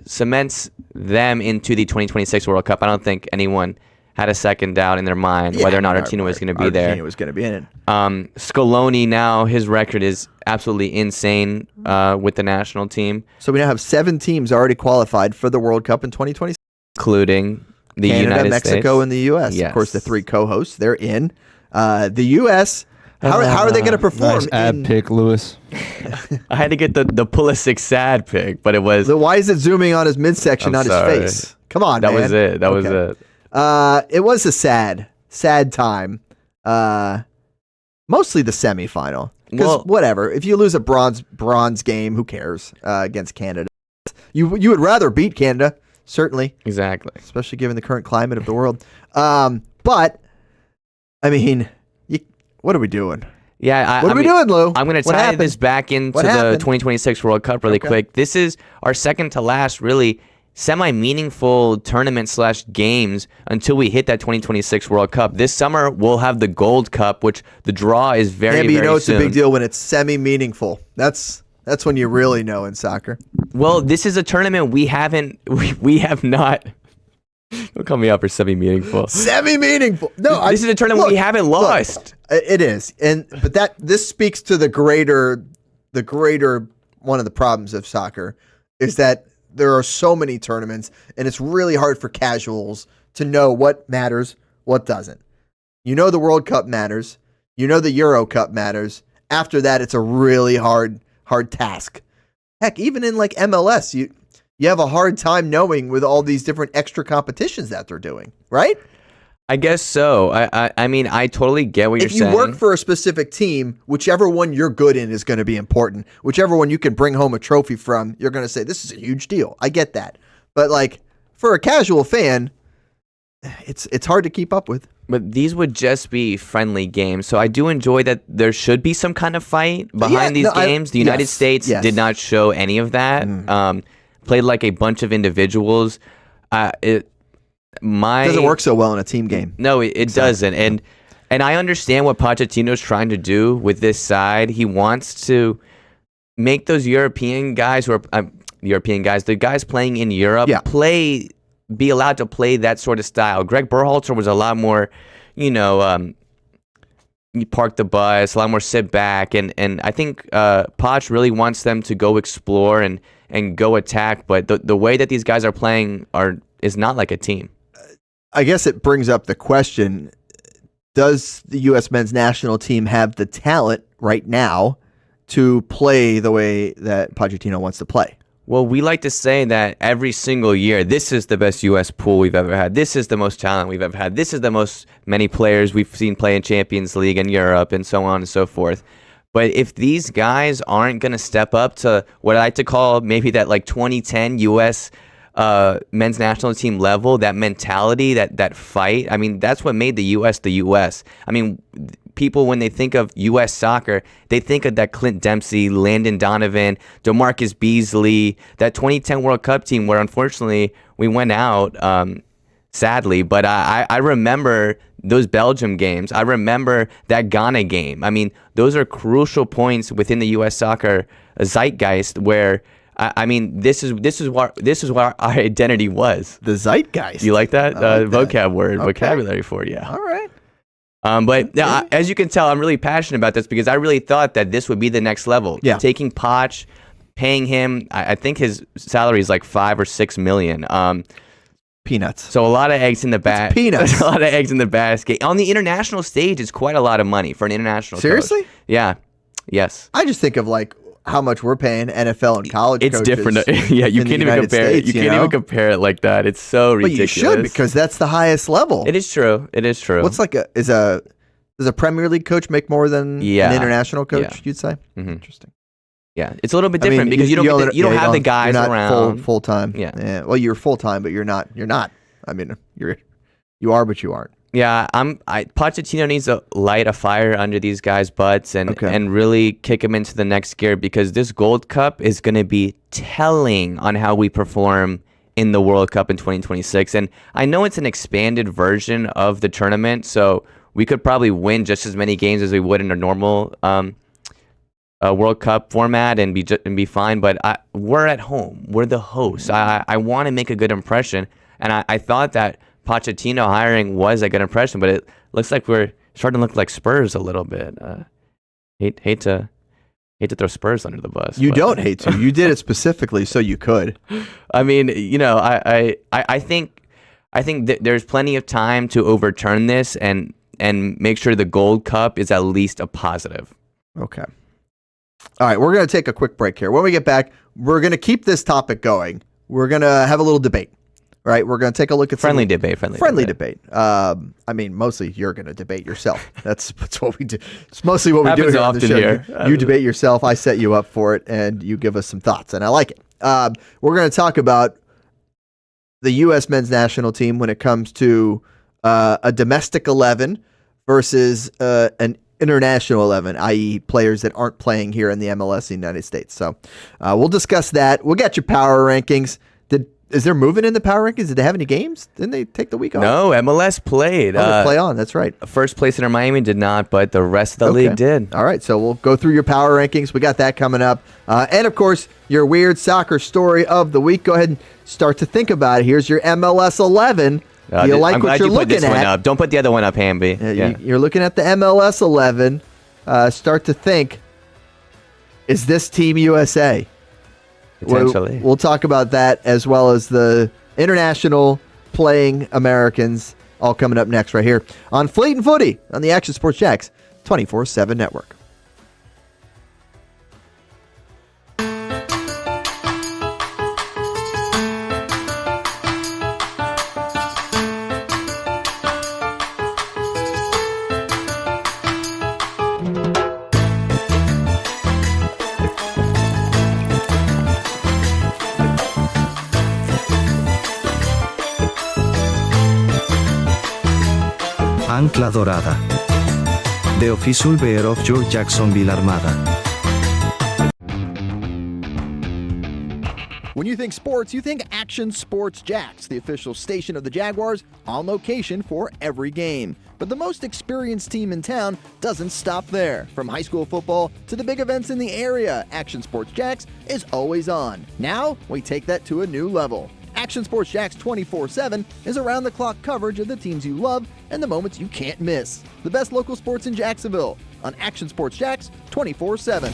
Cements them into the 2026 World Cup. I don't think anyone had a second doubt in their mind whether or not Argentina was going to be there. Argentina was going to be in it. Scaloni now, his record is absolutely insane with the national team. So we now have 7 teams already qualified for the World Cup in 2026. Including the Canada, United Mexico, States. and the U.S. Yes. Of course, the 3 co-hosts, they're in. The U.S., how are they going to perform? Nice ad pick, Lewis. I had to get the Pulisic sad pick, but it was... Why is it zooming on his midsection, not his face? Come on, That man. was it. That was it. It was a sad time. Mostly the semifinal. Because whatever, if you lose a bronze game, who cares against Canada? You would rather beat Canada, certainly. Exactly. Especially given the current climate of the world. But, I mean, what are we doing? Yeah, What are we doing, Lou? I'm going to tie this back into the 2026 World Cup really quick. This is our second to last, really, semi-meaningful tournament/games until we hit that 2026 World Cup. This summer, we'll have the Gold Cup, which the draw is very, very you know it's soon. a big deal when it's semi-meaningful. That's when you really know in soccer. Well, this is a tournament we have not... Don't call me out for semi-meaningful. Semi-meaningful. No, this is a tournament we haven't lost. It is, but this speaks to the greater one of the problems of soccer is that there are so many tournaments, and it's really hard for casuals to know what matters, what doesn't. You know the World Cup matters. You know the Euro Cup matters. After that, it's a really hard task. Heck, even in like MLS, you have a hard time knowing with all these different extra competitions that they're doing, right? I guess so. I mean, I totally get what you're saying. If you work for a specific team, whichever one you're good in is going to be important. Whichever one you can bring home a trophy from, you're going to say, this is a huge deal. I get that. But like for a casual fan, it's hard to keep up with. But these would just be friendly games. So I do enjoy that there should be some kind of fight behind these games. The United States did not show any of that. Played like a bunch of individuals. It doesn't work so well in a team game. No, it doesn't. And I understand what Pochettino's trying to do with this side. He wants to make those European guys who are the guys playing in Europe, be allowed to play that sort of style. Greg Berhalter was a lot more, you park the bus, a lot more sit back, and I think Poch really wants them to go explore and go attack. But the way that these guys are playing is not like a team. I guess it brings up the question, does the U.S. men's national team have the talent right now to play the way that Pochettino wants to play? Well, we like to say that every single year, this is the best U.S. pool we've ever had. This is the most talent we've ever had. This is the most many players we've seen play in Champions League and Europe and so on and so forth. But if these guys aren't going to step up to what I like to call maybe that like 2010 U.S. Men's national team level, that mentality, that fight, I mean, that's what made the U.S. the U.S. I mean, people, when they think of U.S. soccer, they think of that Clint Dempsey, Landon Donovan, DeMarcus Beasley, that 2010 World Cup team where unfortunately we went out, sadly. But I remember those Belgium games. I remember that Ghana game. I mean, those are crucial points within the U.S. soccer zeitgeist where, I mean, this is what our identity was. The zeitgeist. You like that like that. vocabulary for it? Yeah. All right. But yeah, as you can tell, I'm really passionate about this because I really thought that this would be the next level. Yeah. Taking Poch, paying him, I think his salary is like $5 or $6 million. Peanuts. So a lot of eggs in the basket. Peanuts. A lot of eggs in the basket. On the international stage, it's quite a lot of money for an international Seriously? coach. Yeah. Yes. I just think of like how much we're paying NFL and college It's coaches. different. Yeah, you in can't the even United compare States, it. You can't even compare it like that. It's so But ridiculous. you should, because that's the highest level. It is true. It is true. What's like does a Premier League coach make more than an international coach, Yeah. you'd say? Mhm. Interesting. Yeah, it's a little bit different because you don't have the guys you're not around. full time. Yeah. Well, you're full time, but you're not. I mean, you are, but you aren't. Yeah, Pochettino needs to light a fire under these guys' butts and really kick them into the next gear because this Gold Cup is going to be telling on how we perform in the World Cup in 2026. And I know it's an expanded version of the tournament, so we could probably win just as many games as we would in a normal World Cup format and be fine. But we're at home. We're the hosts. I want to make a good impression, and I thought that Pochettino hiring was a good impression, but it looks like we're starting to look like Spurs a little bit. Hate to throw Spurs under the bus. You don't hate to. You did it specifically so you could. I mean, you know, I think that there's plenty of time to overturn this and make sure the Gold Cup is at least a positive. Okay. All right, we're going to take a quick break here. When we get back, we're going to keep this topic going. We're going to have a little debate. Right, we're going to take a look at friendly debate. I mean, mostly you're going to debate yourself. That's what we do. It's mostly what we do here on the show. Here. You debate yourself. I set you up for it, and you give us some thoughts, and I like it. We're going to talk about the U.S. men's national team when it comes to a domestic 11 versus an international 11, i.e. players that aren't playing here in the MLS in the United States. So we'll discuss that. We'll get your power rankings. Is there movement in the power rankings? Did they have any games? Didn't they take the week off? No, MLS played. They play on. That's right. First place Inter Miami did not, but the rest of the league did. All right, so we'll go through your power rankings. We got that coming up. And, of course, your weird soccer story of the week. Go ahead and start to think about it. Here's your MLS 11. Do you like I'm what glad you're you put looking this one at? up. Don't put the other one up, Hamby. You're looking at the MLS 11. Start to think, is this Team USA? Potentially. We'll talk about that as well as the international playing Americans, all coming up next right here on Fleet and Footy on the Action Sports Jacks 24/7 network. Ancla Dorada. The official bear of your Jacksonville Armada. When you think sports, you think Action Sports Jacks, the official station of the Jaguars, on location for every game. But the most experienced team in town doesn't stop there. From high school football to the big events in the area, Action Sports Jacks is always on. Now, we take that to a new level. Action Sports Jacks 24/7 is around-the-clock coverage of the teams you love and the moments you can't miss. The best local sports in Jacksonville on Action Sports Jacks 24/7.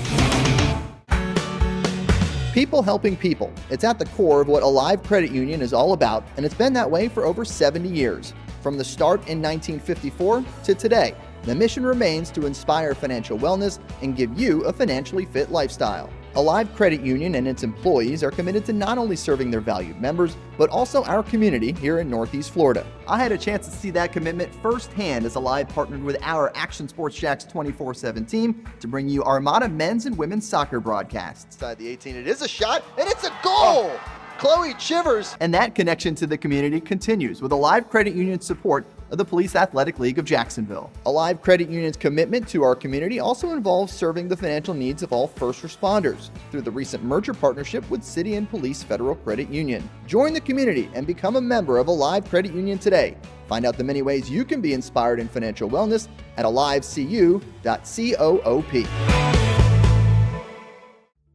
People helping people. It's at the core of what Alive Credit Union is all about, and it's been that way for over 70 years. From the start in 1954 to today, the mission remains to inspire financial wellness and give you a financially fit lifestyle. Alive Credit Union and its employees are committed to not only serving their valued members, but also our community here in Northeast Florida. I had a chance to see that commitment firsthand as Alive partnered with our Action Sports Jacks 24/7 team to bring you Armada men's and women's soccer broadcasts. Inside the 18, it is a shot, and it's a goal! Chloe Chivers! And that connection to the community continues with Alive Credit Union's support of the Police Athletic League of Jacksonville. Alive Credit Union's commitment to our community also involves serving the financial needs of all first responders through the recent merger partnership with City and Police Federal Credit Union. Join the community and become a member of Alive Credit Union today. Find out the many ways you can be inspired in financial wellness at alivecu.coop.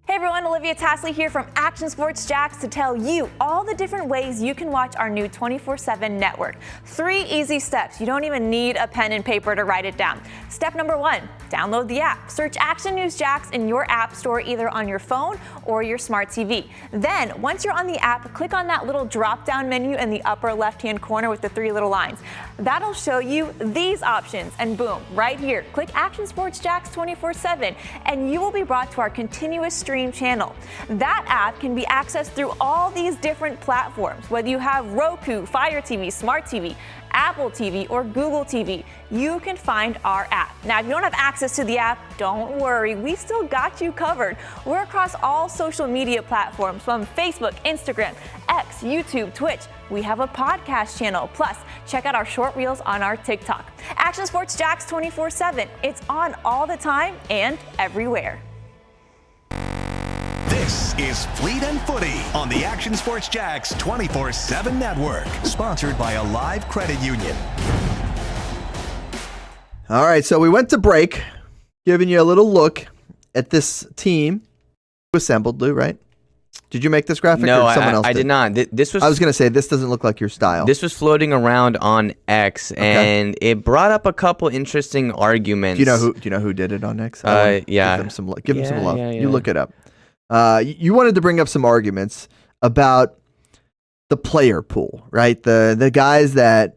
Hey everyone, Olivia Tasley here from Action Sports Jacks to tell you all the different ways you can watch our new 24/7 network. 3 easy steps. You don't even need a pen and paper to write it down. Step number 1, download the app. Search Action News Jacks in your app store either on your phone or your smart TV. Then, once you're on the app, click on that little drop-down menu in the upper left-hand corner with the 3 little lines. That'll show you these options, and boom, right here, click Action Sports Jacks 24/7, and you will be brought to our continuous stream channel. That app can be accessed through all these different platforms. Whether you have Roku, Fire TV, Smart TV, Apple TV, or Google TV, you can find our app. Now, if you don't have access to the app, don't worry, we still got you covered. We're across all social media platforms from Facebook, Instagram, X, YouTube, Twitch. We have a podcast channel. Plus, check out our short reels on our TikTok. Action Sports Jacks 24/7. It's on all the time and everywhere. This is Fleet and Footy on the Action Sports Jacks 24/7 network, sponsored by Alive Credit Union. All right, so we went to break, giving you a little look at this team who assembled, Lou, right? Did you make this graphic? No, or someone else I did not. This was. I was going to say, this doesn't look like your style. This was floating around on X, and it brought up a couple interesting arguments. Do you know who did it on X? Yeah. Give them some love. Yeah. You look it up. You wanted to bring up some arguments about the player pool, right? The guys that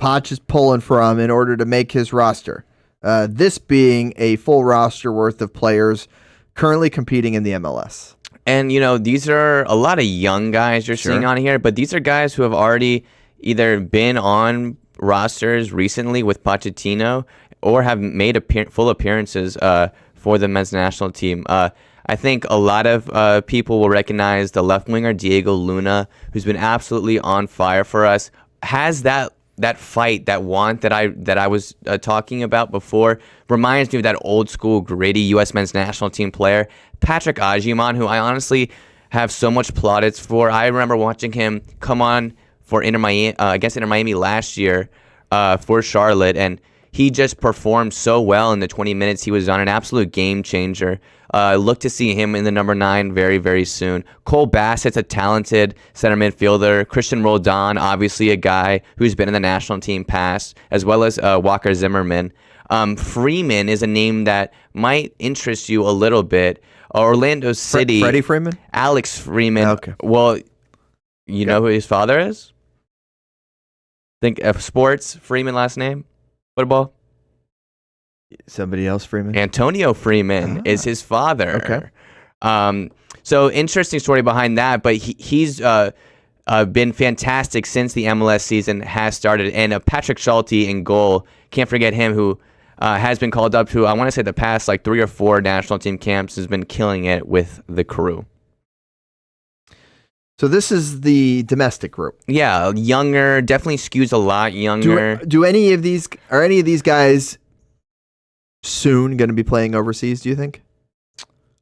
Poch is pulling from in order to make his roster. This being a full roster worth of players currently competing in the MLS. And, these are a lot of young guys you're seeing on here, but these are guys who have already either been on rosters recently with Pochettino or have made full appearances for the men's national team. I think a lot of people will recognize the left winger, Diego Luna, who's been absolutely on fire for us, has that fight, that want that I was talking about before. Reminds me of that old school gritty U.S. men's national team player, Patrick Agyemang, who I honestly have so much plaudits for. I remember watching him come on for against Inter Miami last year for Charlotte, and he just performed so well in the 20 minutes he was on, an absolute game changer. Look to see him in the number 9 very, very soon. Cole Bassett's a talented center midfielder. Christian Roldan, obviously a guy who's been in the national team past, as well as Walker Zimmerman. Freeman is a name that might interest you a little bit. Orlando City. Freddie Freeman? Alex Freeman. Okay. Well, you know who his father is? Think of sports, Freeman last name. Football. Somebody else, Freeman? Antonio Freeman is his father. Okay. So interesting story behind that, but he's been fantastic since the MLS season has started. And Patrick Schulte in goal, can't forget him, who has been called up to, I want to say, the past 3 or 4 national team camps, has been killing it with the crew. So this is the domestic group. Yeah, younger, definitely skews a lot younger. Are any of these guys soon going to be playing overseas, do you think?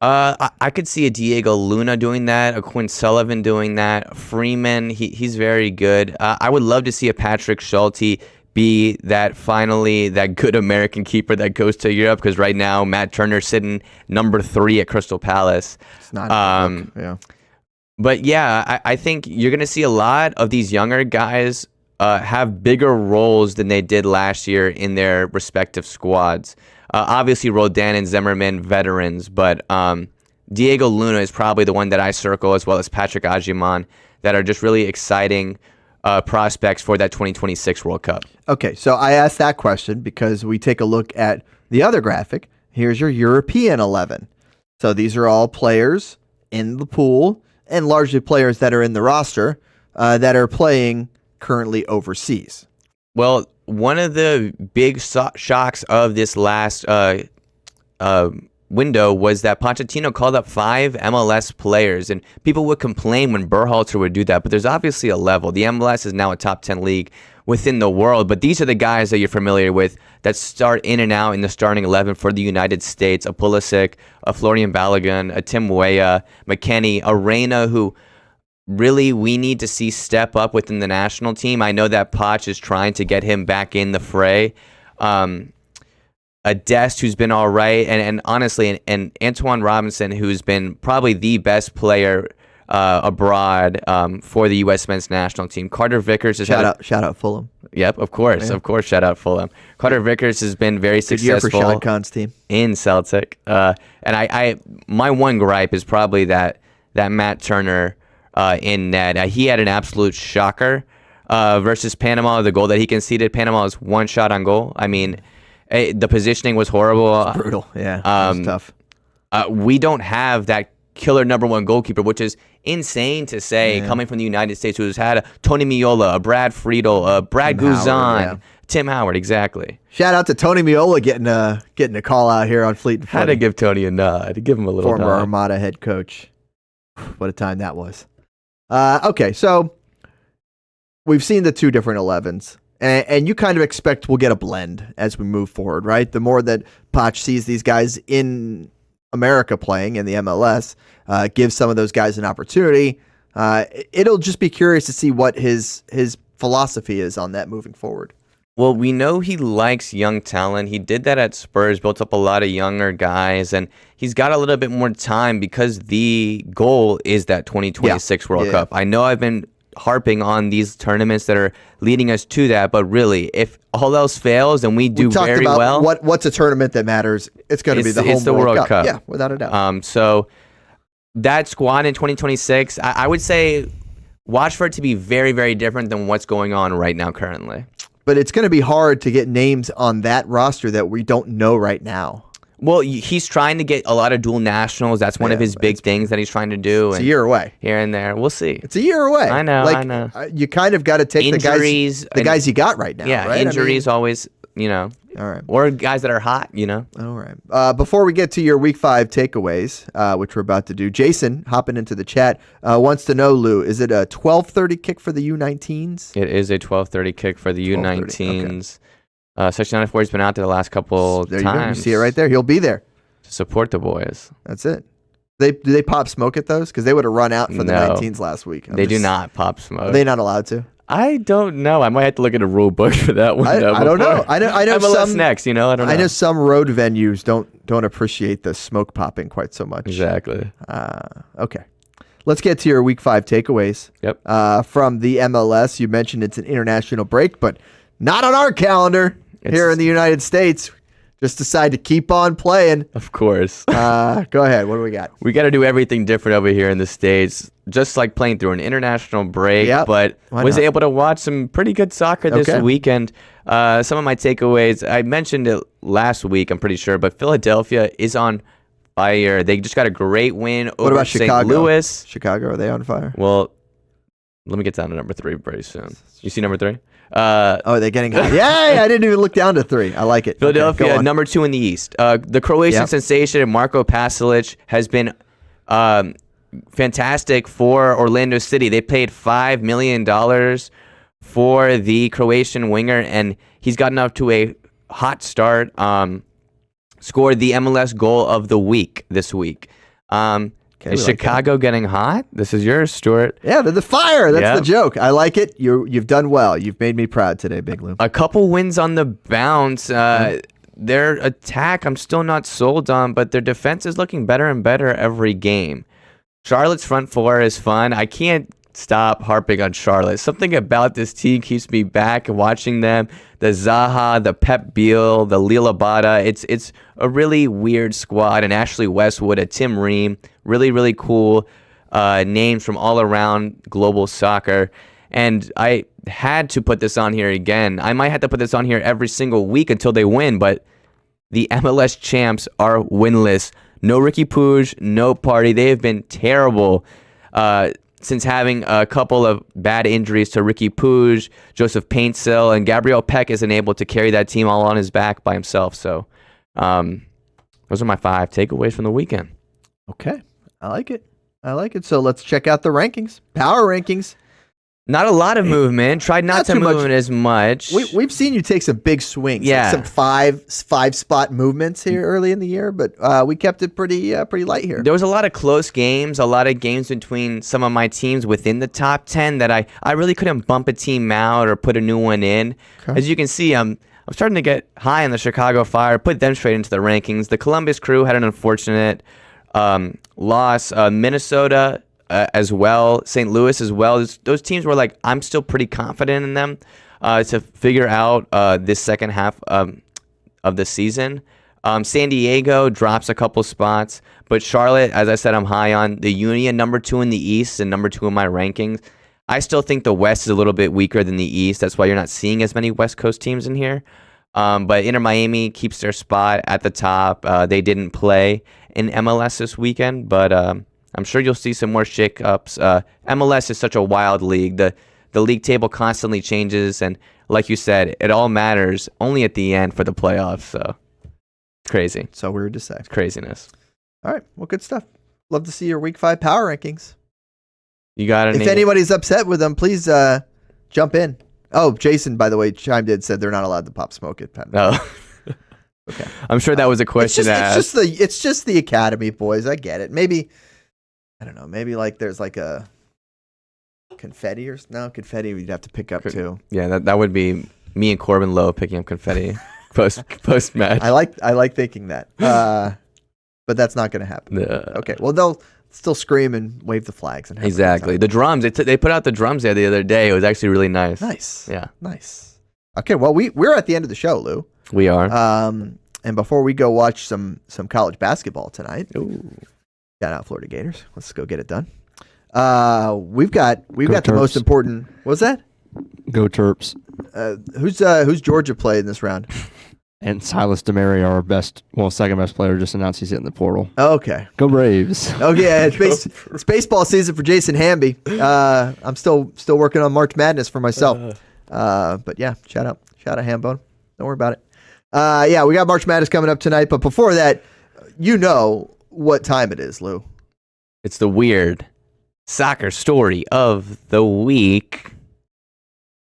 I could see a Diego Luna doing that, a Quinn Sullivan doing that. Freeman, he's very good. I would love to see a Patrick Schulte be that good American keeper that goes to Europe, because right now Matt Turner's sitting number 3 at Crystal Palace. It's not a good look. Yeah. But yeah, I think you're going to see a lot of these younger guys have bigger roles than they did last year in their respective squads. Obviously, Roldan and Zimmerman, veterans, but Diego Luna is probably the one that I circle, as well as Patrick Agyemang, that are just really exciting prospects for that 2026 World Cup. Okay, so I asked that question because we take a look at the other graphic. Here's your European 11. So these are all players in the pool and largely players that are in the roster that are playing currently overseas. Well, one of the big shocks of this last window was that Pochettino called up 5 MLS players, and people would complain when Berhalter would do that, but there's obviously a level. The MLS is now a top 10 league within the world, but these are the guys that you're familiar with that start in and out in the starting 11 for the United States: a Pulisic, a Florian Balogun, a Tim Weah, McKennie, a Reyna, who really we need to see step up within the national team. I know that Poch is trying to get him back in the fray. A Dest, who's been all right, and honestly, and Antoine Robinson, who's been probably the best player abroad for the U.S. men's national team. Carter Vickers has shout out Fulham. Yep, of course, shout out Fulham. Carter Vickers has been very successful. Good year for Sean Kahn's team in Celtic. And I my one gripe is probably that Matt Turner in net. He had an absolute shocker versus Panama. The goal that he conceded, Panama was 1 shot on goal. I mean, the positioning was horrible. It's brutal. Yeah, it was tough. We don't have that killer number 1 goalkeeper, which is insane to say, coming from the United States, who's had a Tony Miola, a Brad Friedel, a Brad Guzan, Tim Howard, exactly. Shout out to Tony Miola getting a call out here on Fleet and Footy. Had to give Tony a nod, to give him a little former nod. Armada head coach. What a time that was. Okay, so we've seen the 2 different 11s, and you kind of expect we'll get a blend as we move forward, right? The more that Poch sees these guys in America playing in the MLS, gives some of those guys an opportunity. It'll just be curious to see what his philosophy is on that moving forward. Well, we know he likes young talent. He did that at Spurs, built up a lot of younger guys, and he's got a little bit more time because the goal is that 2026 World Cup. I know I've been harping on these tournaments that are leading us to that, but really, if all else fails and we do very well, what's a tournament that matters? It's going to be the World Cup. Yeah, without a doubt. So that squad in 2026, I would say, watch for it to be very, very different than what's going on right now currently. But it's going to be hard to get names on that roster that we don't know right now. Well, he's trying to get a lot of dual nationals. That's one of his big things that he's trying to do. It's a year away. Here and there. We'll see. It's a year away. I know. You kind of got to take injuries, the guys you got right now. Yeah, right? injuries always, All right. Or guys that are hot, All right. Before we get to your Week 5 takeaways, which we're about to do, Jason, hopping into the chat, wants to know, Lou, is it a 12:30 kick for the U19s? It is a 12:30 kick for the U19s. Okay. Section 94 has been out there the last couple there times. You see it right there. He'll be there. To support the boys. That's it. Do they pop smoke at those? Because they would have run out for the 19s last week. They do not pop smoke. Are they not allowed to? I don't know. I might have to look at a rule book for that one. I don't know. I know MLS some next. I don't know. I know some road venues don't appreciate the smoke popping quite so much. Exactly. Okay. Let's get to your Week 5 takeaways. Yep. From the MLS, you mentioned it's an international break, but not on our calendar here in the United States. Just decide to keep on playing. Of course. Go ahead. What do we got? We got to do everything different over here in the States, just like playing through an international break, but was able to watch some pretty good soccer this weekend. Some of my takeaways, I mentioned it last week, I'm pretty sure, but Philadelphia is on fire. They just got a great win over St. Louis. Chicago, are they on fire? Well, let me get down to number 3 very soon. You see number 3? They're getting high. Yeah, I didn't even look down to 3. I like it. Philadelphia, number 2 in the East. The Croatian sensation, Marko Pasalic, has been fantastic for Orlando City. They paid $5 million for the Croatian winger, and he's gotten off to a hot start. Scored the MLS goal of the week this week. Is Chicago getting hot? This is yours, Stuart. Yeah, they're the fire. That's the joke. I like it. You've done well. You've made me proud today, Big Lou. A couple wins on the bounce. Their attack, I'm still not sold on, but their defense is looking better and better every game. Charlotte's front four is fun. I can't stop harping on Charlotte. Something about this team keeps me back watching them. The Zaha, the Pep Biel, the Lila Bada. It's a really weird squad. And Ashley Westwood, a Tim Ream. Really, really cool names from all around global soccer. And I had to put this on here again. I might have to put this on here every single week until they win. But the MLS champs are winless. No Ricky Puig, no Party. They have been terrible since having a couple of bad injuries to Ricky Puig, Joseph Paintsil, and Gabriel Peck isn't able to carry that team all on his back by himself. So those are my 5 takeaways from the weekend. Okay. I like it. So let's check out the rankings. Power rankings. Not a lot of movement. Tried not to move it as much. We've seen you take some big swings. Yeah. Like some five spot movements here early in the year, but we kept it pretty light here. There was a lot of close games, a lot of games between some of my teams within the top 10 that I really couldn't bump a team out or put a new one in. Okay. As you can see, I'm starting to get high on the Chicago Fire, put them straight into the rankings. The Columbus Crew had an unfortunate loss. Minnesota as well, St. Louis as well. Those teams were like, I'm still pretty confident in them to figure out this second half of the season. San Diego drops a couple spots, but Charlotte, as I said, I'm high on. The Union, number 2 in the East and number 2 in my rankings. I still think the West is a little bit weaker than the East. That's why you're not seeing as many West Coast teams in here. But Inter Miami keeps their spot at the top. They didn't play in MLS this weekend, but I'm sure you'll see some more shakeups. MLS is such a wild league. The league table constantly changes, and like you said, it all matters only at the end for the playoffs. So crazy. So weird to say. It's craziness. All right. Well, good stuff. Love to see your Week 5 power rankings. You got it. If anybody's upset with them, please jump in. Oh, Jason, by the way, chimed in, said they're not allowed to pop smoke at Penn. Oh. Okay. I'm sure that was a question asked. It's just the academy, boys. I get it. Maybe, I don't know. Maybe like there's like a confetti or no confetti we'd have to pick up too. Yeah, that would be me and Corbin Lowe picking up confetti post match. I like thinking that, but that's not going to happen. Okay. Well, they'll still scream and wave the flags and have exactly the drums. They put out the drums there the other day. It was actually really nice. Nice. Yeah. Nice. Okay. Well, we're at the end of the show, Lou. We are. And before we go watch some college basketball tonight, shout out Florida Gators. Let's go get it done. We've got the most important. What's that? Go Terps. Who's Georgia played in this round? And Silas DeMary, our second best player, just announced he's hitting the portal. Okay. Go Braves. Okay, it's baseball season for Jason Hamby. I'm still working on March Madness for myself. But yeah, shout out Hambone. Don't worry about it. Yeah, we got March Madness coming up tonight, but before that, you know what time it is, Lou. It's the weird soccer story of the week.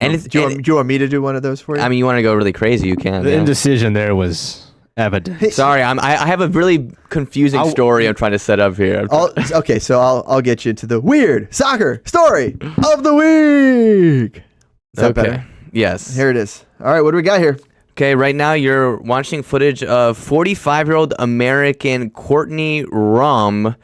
And do you want me to do one of those for you? I mean, you want to go really crazy, you can. The indecision there was evident. Sorry, I have a really confusing story I'm trying to set up here. Okay, so I'll get you to the weird soccer story of the week. Is that better? Yes. Here it is. All right, what do we got here? Okay, right now you're watching footage of 45-year-old American Courtney Rum,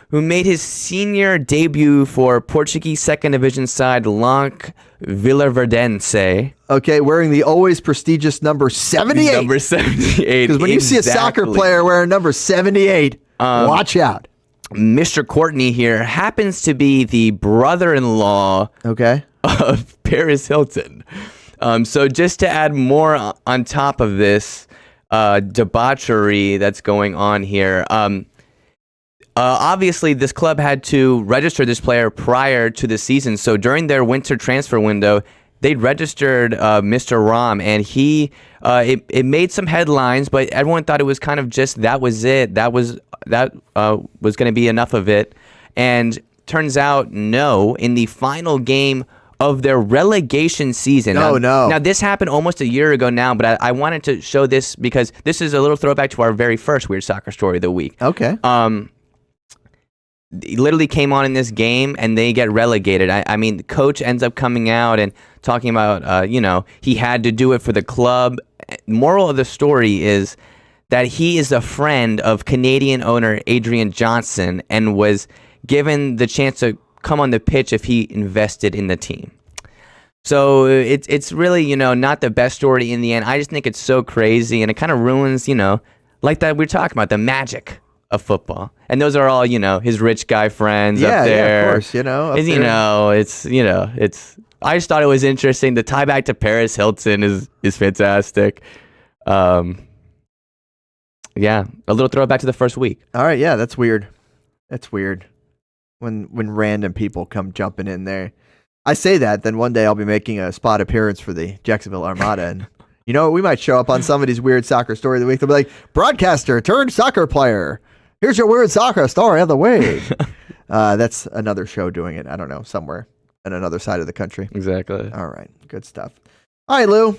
who made his senior debut for Portuguese second division side Lanc Villaverdense. Okay, wearing the always prestigious number 78. Number 78. Because when you see a soccer player wearing number 78, watch out. Mr. Courtney here happens to be the brother-in-law of Paris Hilton. So just to add more on top of this debauchery that's going on here, obviously this club had to register this player prior to the season. So during their winter transfer window, they'd registered Mr. Rom, and it made some headlines, but everyone thought it was kind of just that was it. That was going to be enough of it. And turns out, no, in the final game of their relegation season. Now, this happened almost a year ago now, but I wanted to show this because this is a little throwback to our very first weird soccer story of the week. Okay. He literally came on in this game and they get relegated. I mean, the coach ends up coming out and talking about, he had to do it for the club. Moral of the story is that he is a friend of Canadian owner Adrian Johnson and was given the chance to come on the pitch if he invested in the team. So it's really, not the best story in the end. I just think it's so crazy and it kind of ruins, like that we're talking about, the magic of football. And those are all, his rich guy friends up there. Yeah, of course, I just thought it was interesting. The tie back to Paris Hilton is fantastic. Yeah, a little throwback to the first week. All right, yeah, that's weird. That's weird. When random people come jumping in there. I say that, then one day I'll be making a spot appearance for the Jacksonville Armada, and you know, we might show up on somebody's weird soccer story of the week. They'll be like, broadcaster turned soccer player. Here's your weird soccer story of the week. That's another show doing it. I don't know, somewhere on another side of the country. Exactly. All right, good stuff. All right, Lou. All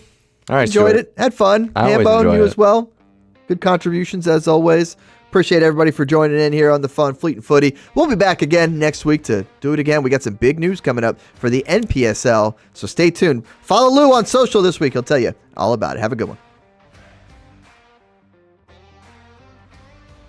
right, enjoyed Stuart. it. Had fun. I always Hambone, enjoy you it. as well. Good contributions as always. Appreciate everybody for joining in here on the Fun Fleet and Footy. We'll be back again next week to do it again. We got some big news coming up for the NPSL, so stay tuned. Follow Lou on social this week. He'll tell you all about it. Have a good one.